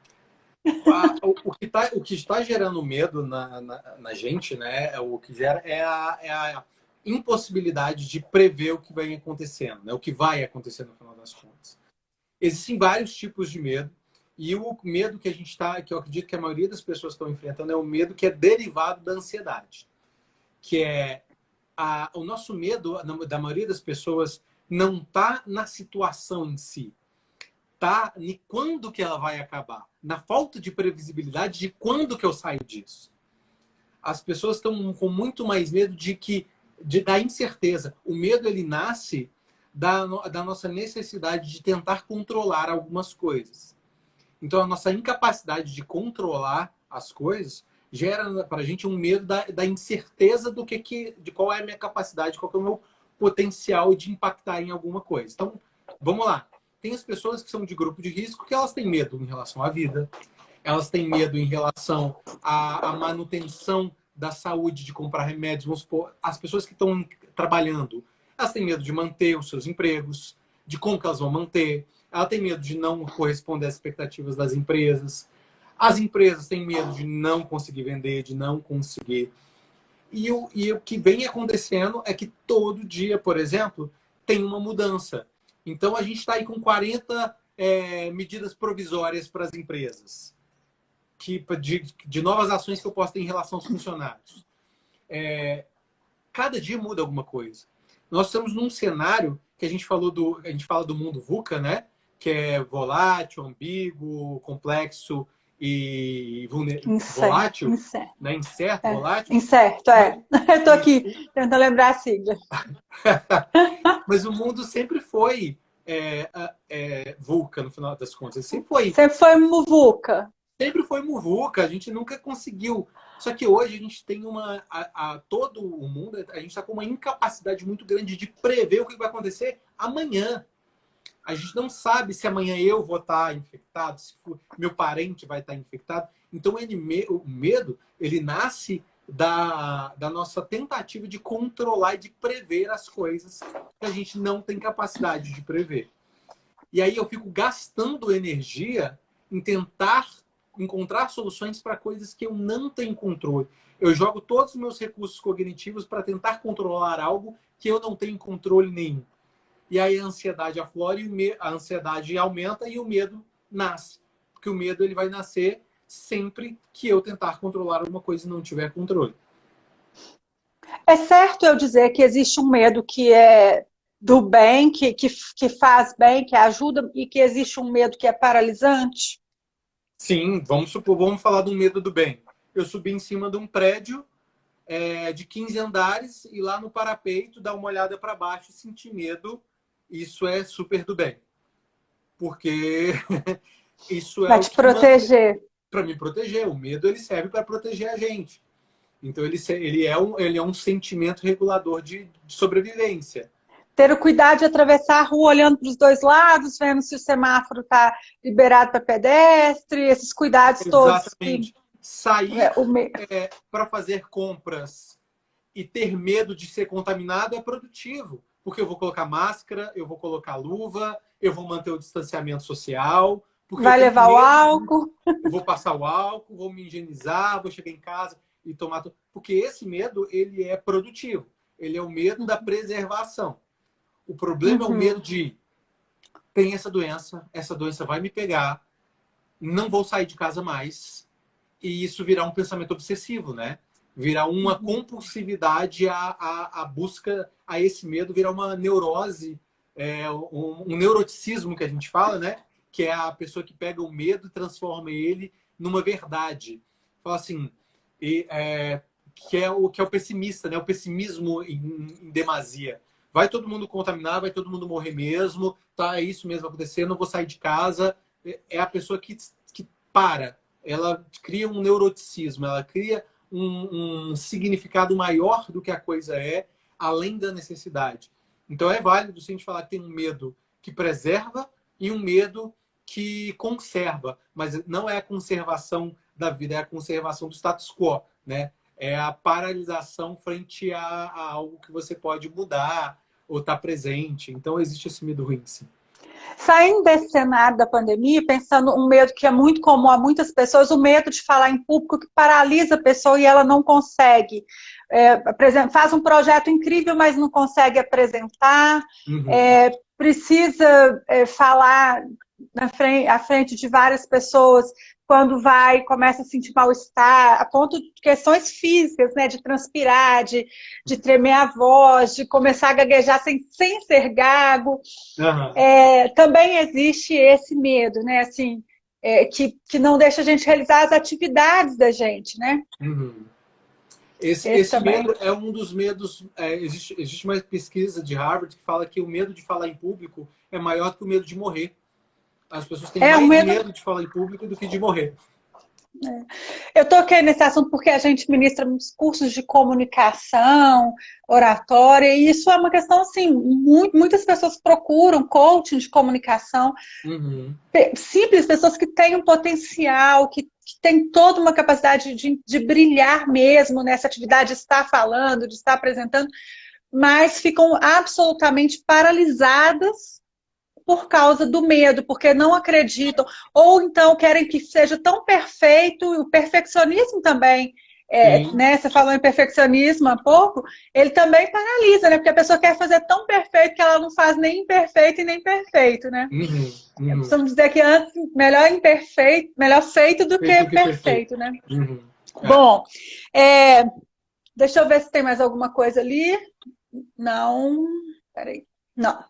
O que está gerando medo na gente, né? O que gera é a impossibilidade de prever o que vai acontecendo, né? O que vai acontecer no final das contas. Existem vários tipos de medo, e o medo que a gente está, que eu acredito que a maioria das pessoas estão enfrentando, é o medo que é derivado da ansiedade, que é o nosso medo, da maioria das pessoas, não está na situação em si, tá em quando que ela vai acabar, na falta de previsibilidade de quando que eu saio disso. As pessoas estão com muito mais medo da incerteza. O medo, ele nasce da nossa necessidade de tentar controlar algumas coisas. Então, a nossa incapacidade de controlar as coisas gera para a gente um medo da incerteza de qual é a minha capacidade, qual é o meu potencial de impactar em alguma coisa. Então, vamos lá. Tem as pessoas que são de grupo de risco que elas têm medo em relação à vida, elas têm medo em relação à manutenção da saúde, de comprar remédios. Vamos supor, as pessoas que estão trabalhando, elas têm medo de manter os seus empregos, de como que elas vão manter. Ela tem medo de não corresponder às expectativas das empresas. As empresas têm medo de não conseguir vender, de não conseguir. E o que vem acontecendo é que todo dia, por exemplo, tem uma mudança. Então, a gente está aí com 40 medidas provisórias para as empresas, de novas ações que eu posso ter em relação aos funcionários. Cada dia muda alguma coisa. Nós estamos num cenário que a gente fala do mundo VUCA, né? Que é volátil, ambíguo, complexo e volátil, incerto. né? Incerto, volátil. Incerto, Eu estou aqui tentando lembrar a sigla. Mas o mundo sempre foi VUCA, no final das contas. Sempre foi muvuca. Sempre foi muvuca, a gente nunca conseguiu. Só que hoje a gente tem todo o mundo, a gente está com uma incapacidade muito grande de prever o que vai acontecer amanhã. A gente não sabe se amanhã eu vou estar infectado, se meu parente vai estar infectado. Então, o medo, ele nasce da nossa tentativa de controlar e de prever as coisas que a gente não tem capacidade de prever. E aí eu fico gastando energia em tentar encontrar soluções para coisas que eu não tenho controle. Eu jogo todos os meus recursos cognitivos para tentar controlar algo que eu não tenho controle nenhum. E aí a ansiedade aflora, e a ansiedade aumenta e o medo nasce. Porque o medo, ele vai nascer sempre que eu tentar controlar alguma coisa e não tiver controle. É certo eu dizer que existe um medo que é do bem, que faz bem, que ajuda, e que existe um medo que é paralisante? Sim, vamos falar do medo do bem. Eu subi em cima de um prédio de 15 andares e lá no parapeito dar uma olhada para baixo e sentir medo. Isso é super do bem. Porque isso é para te proteger. Para me proteger. O medo, ele serve para proteger a gente. Então ele é um sentimento regulador de sobrevivência. Ter o cuidado de atravessar a rua olhando para os dois lados, vendo se o semáforo está liberado para pedestre, esses cuidados todos. Exatamente. Sair para fazer compras e ter medo de ser contaminado é produtivo. Porque eu vou colocar máscara, eu vou colocar luva, eu vou manter o distanciamento social. Vai levar o álcool. Eu vou passar o álcool, vou me higienizar, vou chegar em casa e tomar... Porque esse medo, ele é produtivo. Ele é o medo da preservação. O problema é o medo de tem essa doença vai me pegar, não vou sair de casa mais, e isso virar um pensamento obsessivo, né? Virar uma compulsividade à busca, a esse medo, virar uma neurose, um neuroticismo que a gente fala, né? Que é a pessoa que pega o medo e transforma ele numa verdade. Fala assim, que é o pessimista, né? O pessimismo em demasia. Vai todo mundo contaminar, vai todo mundo morrer mesmo, tá? É isso mesmo acontecendo, não vou sair de casa. É a pessoa que ela cria um neuroticismo, ela cria um significado maior do que a coisa é, além da necessidade. Então é válido se a gente falar que tem um medo que preserva e um medo que conserva, mas não é a conservação da vida, é a conservação do status quo, né? É a paralisação frente a algo que você pode mudar ou estar presente. Então existe esse medo ruim, sim. Saindo desse cenário da pandemia, pensando um medo que é muito comum a muitas pessoas, o medo de falar em público que paralisa a pessoa e ela não consegue. Faz um projeto incrível, mas não consegue apresentar, precisa falar à frente de várias pessoas, quando começa a sentir mal-estar, a ponto de questões físicas, né, de transpirar, de tremer a voz, de começar a gaguejar sem ser gago. Também existe esse medo, né, assim, que não deixa a gente realizar as atividades da gente, né? Esse medo é um dos medos. Existe uma pesquisa de Harvard que fala que o medo de falar em público é maior que o medo de morrer. As pessoas têm mais medo de falar em público do que de morrer. Eu toquei nesse assunto porque a gente ministra muitos cursos de comunicação, oratória, e isso é uma questão, assim, muitas pessoas procuram coaching de comunicação, simples, pessoas que têm um potencial, que têm toda uma capacidade de brilhar mesmo nessa atividade de estar falando, de estar apresentando, mas ficam absolutamente paralisadas por causa do medo, porque não acreditam, ou então querem que seja tão perfeito, e o perfeccionismo também, né? Você falou em perfeccionismo há pouco, ele também paralisa, né? Porque a pessoa quer fazer tão perfeito que ela não faz nem imperfeito e nem perfeito, né? Precisamos dizer que antes, melhor feito do que perfeito, né? Bom, deixa eu ver se tem mais alguma coisa ali. Não, peraí, não.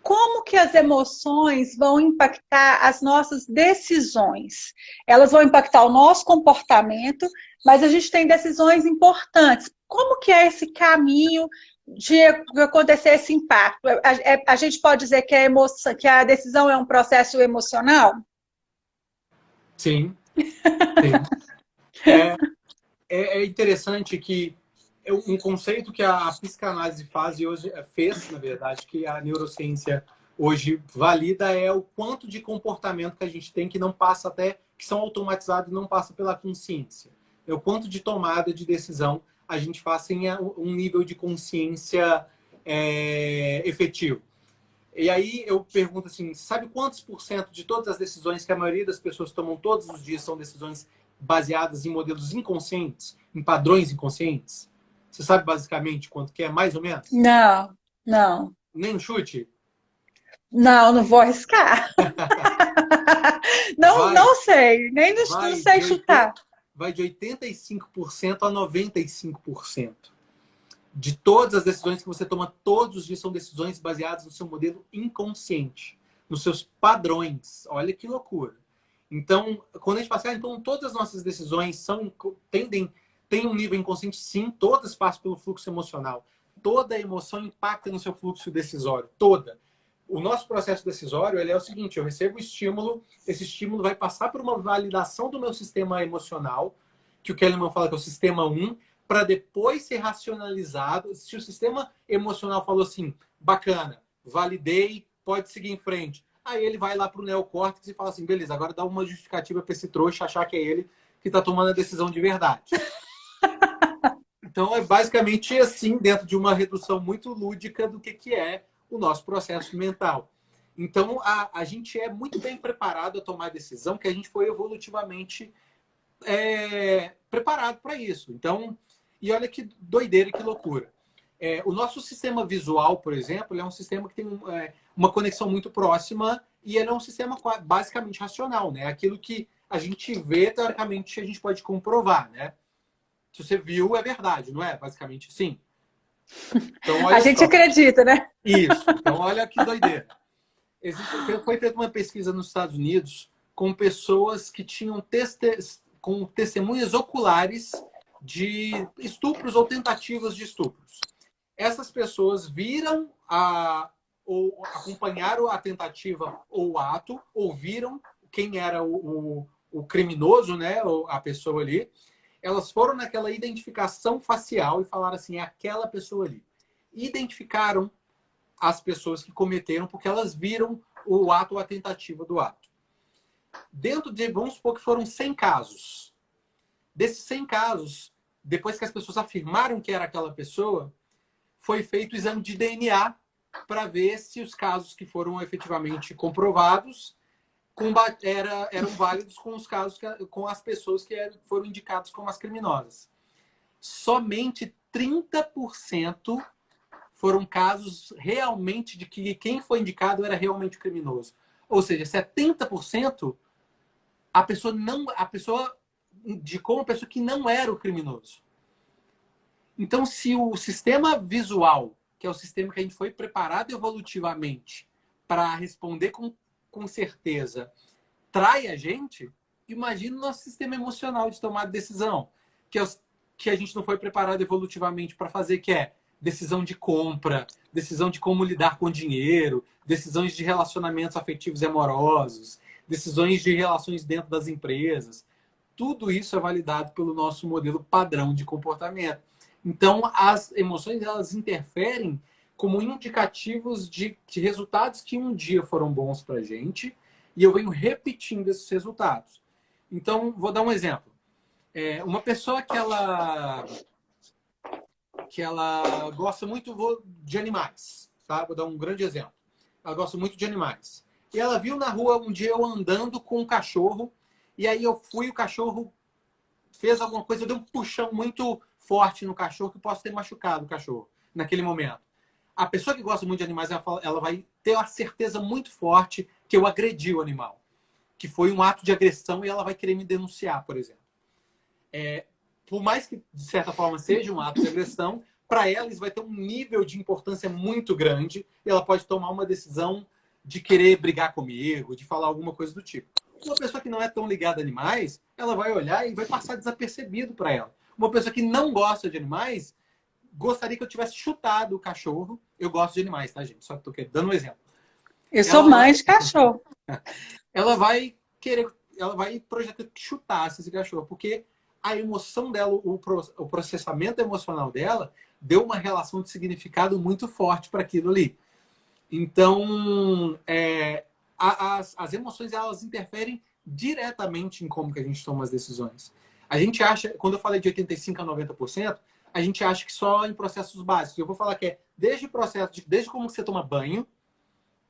Como que as emoções vão impactar as nossas decisões? Elas vão impactar o nosso comportamento, mas a gente tem decisões importantes. Como que é esse caminho de acontecer esse impacto? A gente pode dizer que que a decisão é um processo emocional? Sim. É interessante que um conceito que a psicanálise fez, na verdade, que a neurociência hoje valida, é o quanto de comportamento que a gente tem que não passa que são automatizados e não passa pela consciência. É o quanto de tomada de decisão a gente faz sem um nível de consciência efetivo. E aí eu pergunto assim, sabe quantos % de todas as decisões que a maioria das pessoas tomam todos os dias são decisões baseadas em modelos inconscientes, em padrões inconscientes? Você sabe basicamente quanto que é, mais ou menos? Não. Nem um chute? Não vou arriscar. Não sei, não sei chutar. Vai de 85% a 95%. De todas as decisões que você toma todos os dias são decisões baseadas no seu modelo inconsciente, nos seus padrões. Olha que loucura. Então, quando a gente fala assim, então todas as nossas decisões têm um nível inconsciente, sim, todas passam pelo fluxo emocional. Toda emoção impacta no seu fluxo decisório, toda. O nosso processo decisório é o seguinte, eu recebo o estímulo, esse estímulo vai passar por uma validação do meu sistema emocional, que o Kahneman fala que é o sistema 1, para depois ser racionalizado. Se o sistema emocional falou assim, bacana, validei, pode seguir em frente. Aí ele vai lá para o neocórtex e fala assim, beleza, agora dá uma justificativa para esse trouxa achar que é ele que está tomando a decisão de verdade. Então é basicamente assim, dentro de uma redução muito lúdica do que é o nosso processo mental. Então a gente é muito bem preparado a tomar a decisão, que a gente foi evolutivamente preparado para isso. Então, e olha que doideira, que loucura. O nosso sistema visual, por exemplo, é um sistema que tem uma conexão muito próxima e ele é um sistema basicamente racional, né? Aquilo que a gente vê, teoricamente, a gente pode comprovar, né? Se você viu, é verdade, não é? Basicamente, sim. Então, olha a gente acredita, né? Isso. Então, olha que doideira. Foi feita uma pesquisa nos Estados Unidos com pessoas que tinham com testemunhas oculares de estupros ou tentativas de estupros. Essas pessoas viram ou acompanharam a tentativa ou o ato, ouviram quem era o criminoso, né, ou a pessoa ali. Elas foram naquela identificação facial e falaram assim, é aquela pessoa ali. Identificaram as pessoas que cometeram porque elas viram o ato ou a tentativa do ato. Dentro de, vamos supor que foram 100 casos. Desses 100 casos, depois que as pessoas afirmaram que era aquela pessoa, foi feito o exame de DNA para ver se os casos que foram efetivamente comprovados eram válidos com os casos com as pessoas que foram indicadas como as criminosas. Somente 30% foram casos realmente de que quem foi indicado era realmente o criminoso. Ou seja, 70% a pessoa indicou uma pessoa que não era o criminoso. Então, se o sistema visual, que é o sistema que a gente foi preparado evolutivamente para responder com certeza, trai a gente, imagina o nosso sistema emocional de tomar decisão, que a gente não foi preparado evolutivamente para fazer, que é decisão de compra, decisão de como lidar com dinheiro, decisões de relacionamentos afetivos e amorosos, decisões de relações dentro das empresas. Tudo isso é validado pelo nosso modelo padrão de comportamento. Então, as emoções, elas interferem como indicativos de resultados que um dia foram bons para a gente, e eu venho repetindo esses resultados. Então, vou dar um exemplo. Uma pessoa que ela gosta muito de animais, tá? Vou dar um grande exemplo. Ela gosta muito de animais. E ela viu na rua um dia eu andando com um cachorro, e aí o cachorro fez alguma coisa, eu dei um puxão muito forte no cachorro, que posso ter machucado o cachorro naquele momento. A pessoa que gosta muito de animais, ela vai ter uma certeza muito forte que eu agredi o animal, que foi um ato de agressão, e ela vai querer me denunciar, por exemplo. Por mais que, de certa forma, seja um ato de agressão, para ela isso vai ter um nível de importância muito grande, e ela pode tomar uma decisão de querer brigar comigo, de falar alguma coisa do tipo. Uma pessoa que não é tão ligada a animais, ela vai olhar e vai passar desapercebido para ela. Uma pessoa que não gosta de animais, gostaria que eu tivesse chutado o cachorro. Eu gosto de animais, tá, gente? Só que estou dando um exemplo. Eu sou mãe de cachorro. Ela vai projetar que chutasse esse cachorro, porque a emoção dela, o processamento emocional dela, deu uma relação de significado muito forte para aquilo ali. Então, as emoções, elas interferem diretamente em como que a gente toma as decisões. A gente acha, quando eu falei de 85% a 90%, a gente acha que só em processos básicos. Eu vou falar que desde como você toma banho.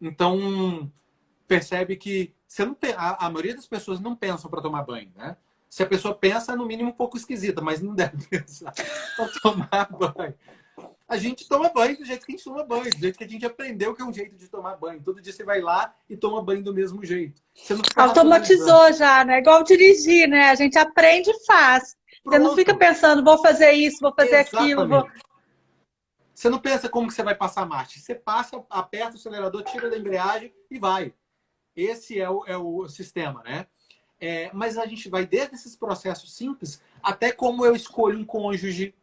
Então, percebe que a maioria das pessoas não pensam para tomar banho, né? Se a pessoa pensa, é no mínimo um pouco esquisita, mas não deve pensar para tomar banho. A gente toma banho do jeito que a gente toma banho, do jeito que a gente aprendeu que é um jeito de tomar banho. Todo dia você vai lá e toma banho do mesmo jeito. Você não fica automatizou já, né? Igual dirigir, né? A gente aprende e faz. Pronto. Você não fica pensando, vou fazer isso, vou fazer aquilo. Você não pensa como que você vai passar a marcha. Você passa, aperta o acelerador, tira da embreagem e vai. Esse é o sistema, né? Mas a gente vai desde esses processos simples até como eu escolho um cônjuge.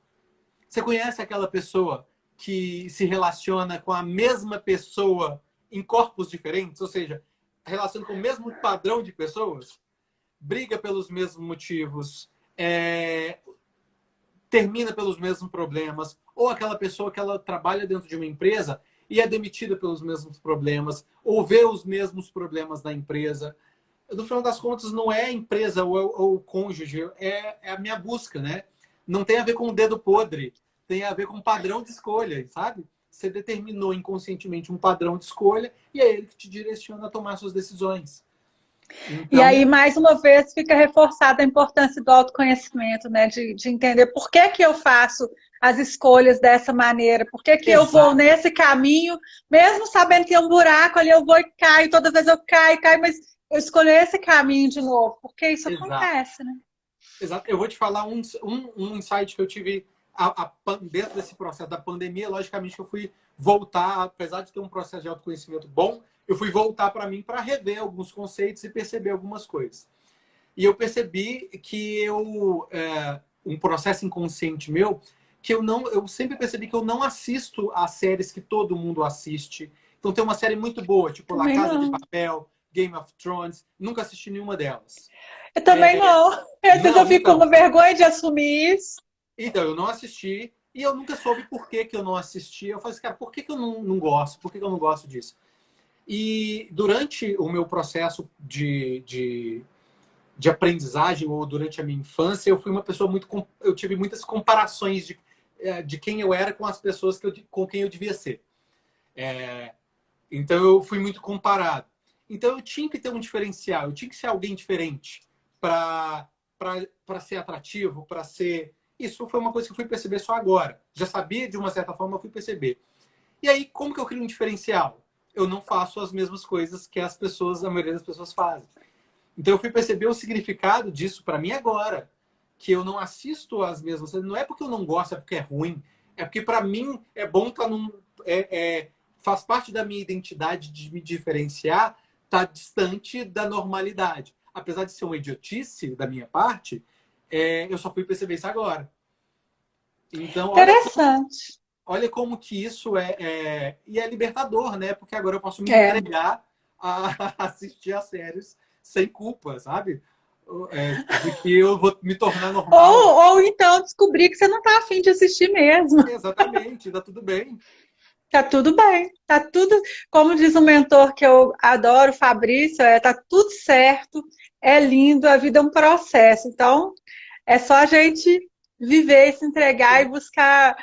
Você conhece aquela pessoa que se relaciona com a mesma pessoa em corpos diferentes? Ou seja, relaciona com o mesmo padrão de pessoas? Briga pelos mesmos motivos, termina pelos mesmos problemas. Ou aquela pessoa que ela trabalha dentro de uma empresa e é demitida pelos mesmos problemas, ou vê os mesmos problemas da empresa. No final das contas, não é a empresa ou o cônjuge, é a minha busca, né? Não tem a ver com o dedo podre, tem a ver com padrão de escolha, sabe? Você determinou inconscientemente um padrão de escolha e é ele que te direciona a tomar suas decisões. Então... E aí, mais uma vez, fica reforçada a importância do autoconhecimento, né? De entender por que eu faço as escolhas dessa maneira, por que eu vou nesse caminho, mesmo sabendo que tem um buraco ali, eu vou e caio, toda vez eu caio, mas eu escolho esse caminho de novo, porque isso acontece, né? Exato. Eu vou te falar um insight que eu tive dentro desse processo da pandemia. Logicamente que eu fui voltar, apesar de ter um processo de autoconhecimento bom, eu fui voltar para mim para rever alguns conceitos e perceber algumas coisas. E eu percebi que um processo inconsciente meu, que eu sempre percebi que eu não assisto às séries que todo mundo assiste, Então tem uma série muito boa, tipo La Também Casa de não. Papel, Game of Thrones. Nunca assisti nenhuma delas. Eu também não. Às vezes eu Não, fico com então. vergonha de assumir isso. Então, eu não assisti e eu nunca soube por que que eu não assisti. Eu falei assim, cara, por que que eu não gosto? Por que que eu não gosto disso? E durante o meu processo de aprendizagem ou durante a minha infância, eu fui uma pessoa muito... Eu tive muitas comparações de quem eu era com as pessoas com quem eu devia ser. Então, eu fui muito comparado. Então, eu tinha que ter um diferencial. Eu tinha que ser alguém diferente para ser atrativo, para ser... Isso foi uma coisa que eu fui perceber só agora. Já sabia, de uma certa forma, eu fui perceber. E aí, como que eu crio um diferencial? Eu não faço as mesmas coisas que a maioria das pessoas fazem. Então, eu fui perceber o significado disso para mim agora. Que eu não assisto as mesmas. Não é porque eu não gosto, é porque é ruim. É porque, para mim, é bom estar num... faz parte da minha identidade de me diferenciar, tá distante da normalidade. Apesar de ser uma idiotice da minha parte, eu só fui perceber isso agora. Então, Interessante. olha como que isso e é libertador, né? Porque agora eu posso me entregar a assistir as séries sem culpa, sabe? De que eu vou me tornar normal. Ou então descobrir que você não está afim de assistir mesmo. Exatamente, tá tudo bem. Tá tudo bem, tá tudo, como diz um mentor que eu adoro, Fabrício, tá tudo certo, é lindo, a vida é um processo. Então, é só a gente viver, se entregar e buscar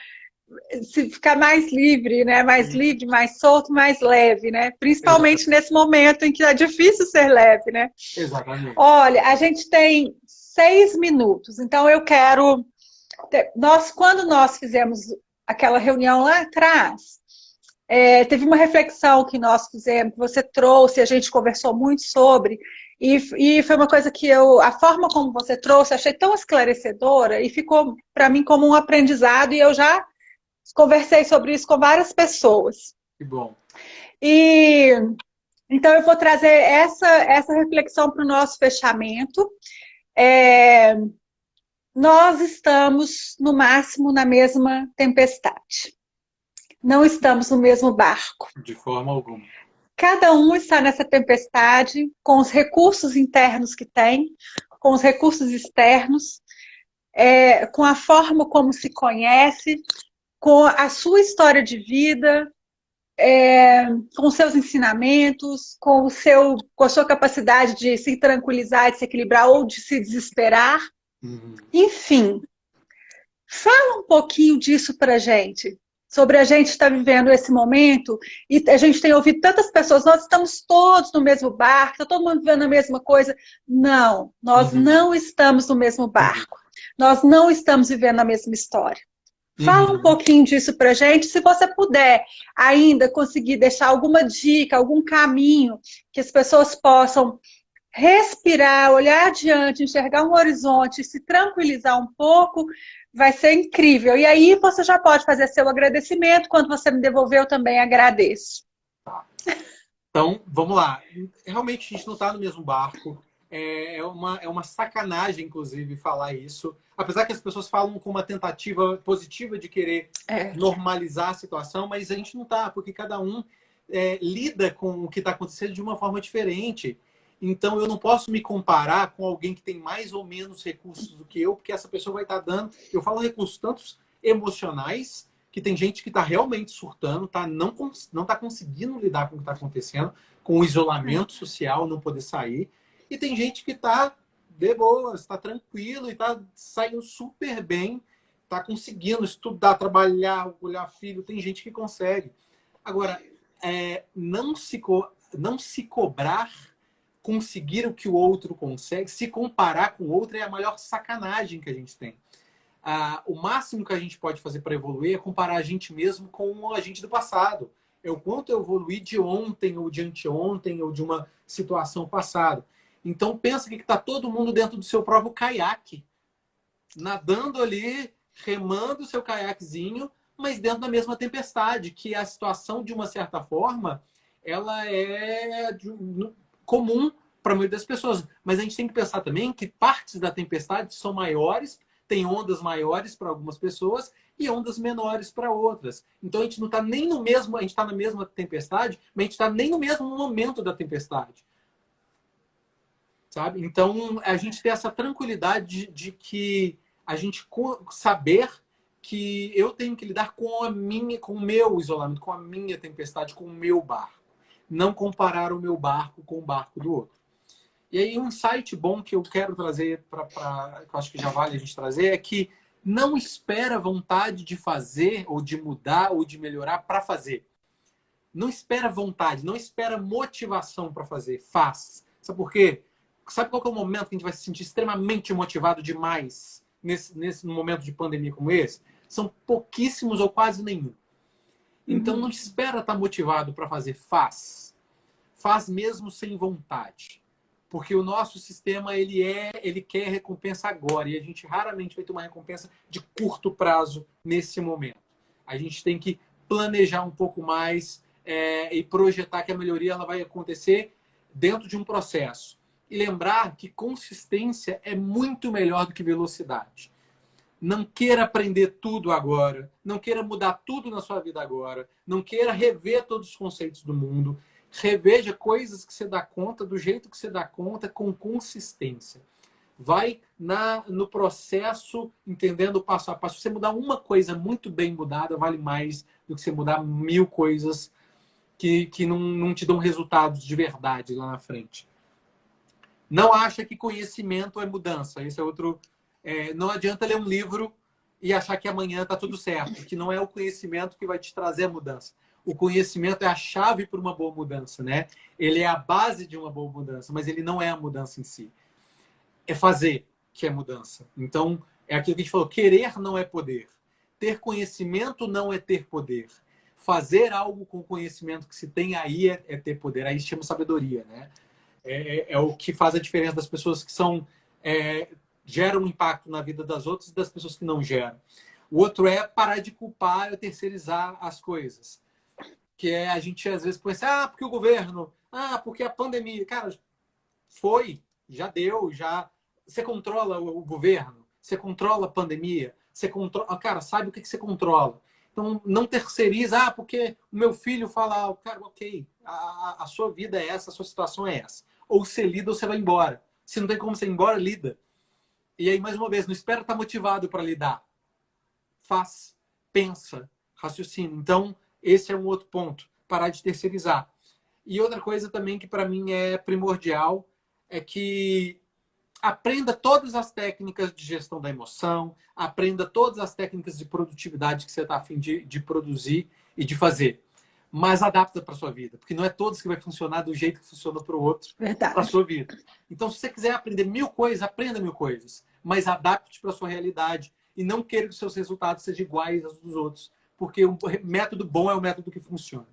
se ficar mais livre, né? Mais livre, mais solto, mais leve, né? Principalmente nesse momento em que é difícil ser leve, né? Exatamente. Olha, a gente tem 6 minutos, então eu quero... Quando nós fizemos aquela reunião lá atrás, teve uma reflexão que nós fizemos, que você trouxe, a gente conversou muito sobre, e foi uma coisa que a forma como você trouxe, achei tão esclarecedora e ficou para mim como um aprendizado, e eu já conversei sobre isso com várias pessoas. Que bom. Então eu vou trazer essa reflexão para o nosso fechamento. Nós estamos, no máximo, na mesma tempestade. Não estamos no mesmo barco. De forma alguma. Cada um está nessa tempestade com os recursos internos que tem, com os recursos externos, com a forma como se conhece, com a sua história de vida, com os seus ensinamentos, com a sua capacidade de se tranquilizar, de se equilibrar ou de se desesperar. Enfim, fala um pouquinho disso para a gente. Sobre a gente estar vivendo esse momento, e a gente tem ouvido tantas pessoas, nós estamos todos no mesmo barco, está todo mundo vivendo a mesma coisa. Não, nós não estamos no mesmo barco. Nós não estamos vivendo a mesma história. Fala um pouquinho disso para a gente, se você puder ainda conseguir deixar alguma dica, algum caminho que as pessoas possam respirar, olhar adiante, enxergar um horizonte, se tranquilizar um pouco, vai ser incrível. E aí você já pode fazer seu agradecimento. Quando você me devolver, eu também agradeço. Então, vamos lá. Realmente a gente não está no mesmo barco. É uma sacanagem, inclusive, falar isso. Apesar que as pessoas falam com uma tentativa positiva de querer normalizar a situação, mas a gente não está, porque cada um lida com o que está acontecendo de uma forma diferente. Então, eu não posso me comparar com alguém que tem mais ou menos recursos do que eu, porque essa pessoa vai estar dando... Eu falo recursos tantos emocionais, que tem gente que está realmente surtando, não está conseguindo lidar com o que está acontecendo, com o isolamento social, não poder sair. E tem gente que está de boa, está tranquilo e está saindo super bem, está conseguindo estudar, trabalhar, olhar filho. Tem gente que consegue. Agora, não se cobrar conseguir o que o outro consegue, se comparar com o outro é a maior sacanagem que a gente tem. O máximo que a gente pode fazer para evoluir é comparar a gente mesmo com a gente do passado. É o quanto eu evoluí de ontem, ou de anteontem, ou de uma situação passada. Então pensa que está todo mundo dentro do seu próprio caiaque, nadando ali, remando o seu caiaquezinho, mas dentro da mesma tempestade, que a situação, de uma certa forma, ela é comum para a maioria das pessoas. Mas a gente tem que pensar também que partes da tempestade são maiores tem ondas maiores para algumas pessoas e ondas menores para outras. Então a gente não está nem no mesmo, a gente está na mesma tempestade, mas a gente está nem no mesmo momento da tempestade. Sabe? Então a gente tem essa tranquilidade de que a gente saber que eu tenho que lidar com com o meu isolamento, com a minha tempestade, com o meu barco. Não comparar o meu barco com o barco do outro. E aí um insight bom que eu quero trazer, que eu acho que já vale a gente trazer, é que não espera vontade de fazer, ou de mudar, ou de melhorar para fazer. Não espera vontade, não espera motivação para fazer. Faz. Sabe por quê? Sabe qual que é o momento que a gente vai se sentir extremamente motivado demais nesse momento de pandemia como esse? São pouquíssimos ou quase nenhum. Então não espera estar motivado para fazer. Faz. Faz mesmo sem vontade. Porque o nosso sistema ele quer recompensa agora. E a gente raramente vai ter uma recompensa de curto prazo nesse momento. A gente tem que planejar um pouco mais e projetar que a melhoria ela vai acontecer dentro de um processo. E lembrar que consistência é muito melhor do que velocidade. Não queira aprender tudo agora. Não queira mudar tudo na sua vida agora. Não queira rever todos os conceitos do mundo. Reveja coisas que você dá conta, do jeito que você dá conta, com consistência. Vai no processo, entendendo passo a passo. Se você mudar uma coisa muito bem mudada, vale mais do que você mudar 1000 coisas que não te dão resultados de verdade lá na frente. Não acha que conhecimento é mudança. Esse é outro... não adianta ler um livro e achar que amanhã está tudo certo, que não é o conhecimento que vai te trazer a mudança. O conhecimento é a chave para uma boa mudança, né? Ele é a base de uma boa mudança, mas ele não é a mudança em si. É fazer que é mudança. Então, é aquilo que a gente falou, querer não é poder. Ter conhecimento não é ter poder. Fazer algo com o conhecimento que se tem aí é ter poder. Aí se chama sabedoria, né? É o que faz a diferença das pessoas que geram um impacto na vida das outras e das pessoas que não geram. O outro é parar de culpar e terceirizar as coisas. Que é a gente às vezes pensa, porque o governo, porque a pandemia. Cara, já deu, já. Você controla o governo, você controla a pandemia, você controla. Cara, sabe o que você controla. Então, não terceiriza, porque o meu filho fala, cara, ok, a sua vida é essa, a sua situação é essa. Ou você lida ou você vai embora. Se não tem como você ir embora, lida. E aí, mais uma vez, não espera estar motivado para lidar. Faz, pensa, raciocina. Então, esse é um outro ponto. Parar de terceirizar. E outra coisa também que para mim é primordial é que aprenda todas as técnicas de gestão da emoção, aprenda todas as técnicas de produtividade que você está a fim de produzir e de fazer. Mas adapta para a sua vida. Porque não é todos que vai funcionar do jeito que funciona para o outro, para a sua vida. Então, se você quiser aprender 1000 coisas, aprenda 1000 coisas. Mas adapte para a sua realidade. E não queira que os seus resultados sejam iguais aos dos outros. Porque o método bom é o método que funciona.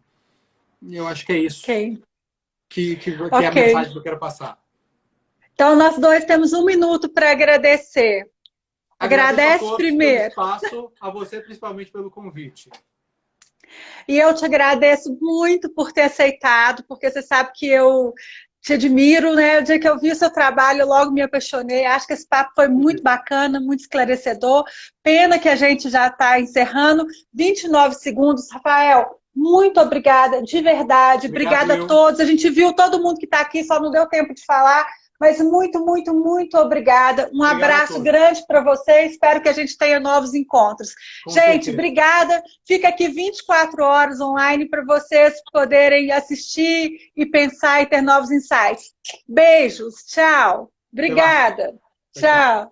E eu acho que é isso que é a mensagem que eu quero passar. Então, nós dois temos 1 minuto para agradecer. Agradece primeiro. Espaço, a você principalmente pelo convite. E eu te agradeço muito por ter aceitado, porque você sabe que eu te admiro, né? O dia que eu vi o seu trabalho, eu logo me apaixonei. Acho que esse papo foi muito bacana, muito esclarecedor. Pena que a gente já está encerrando. 29 segundos. Rafael, muito obrigada, de verdade. Obrigada a todos. A gente viu todo mundo que está aqui, só não deu tempo de falar. Mas muito, muito, muito obrigada. Um abraço grande para vocês. Espero que a gente tenha novos encontros. Gente, obrigada. Fica aqui 24 horas online para vocês poderem assistir e pensar e ter novos insights. Beijos. Tchau. Obrigada. Tchau.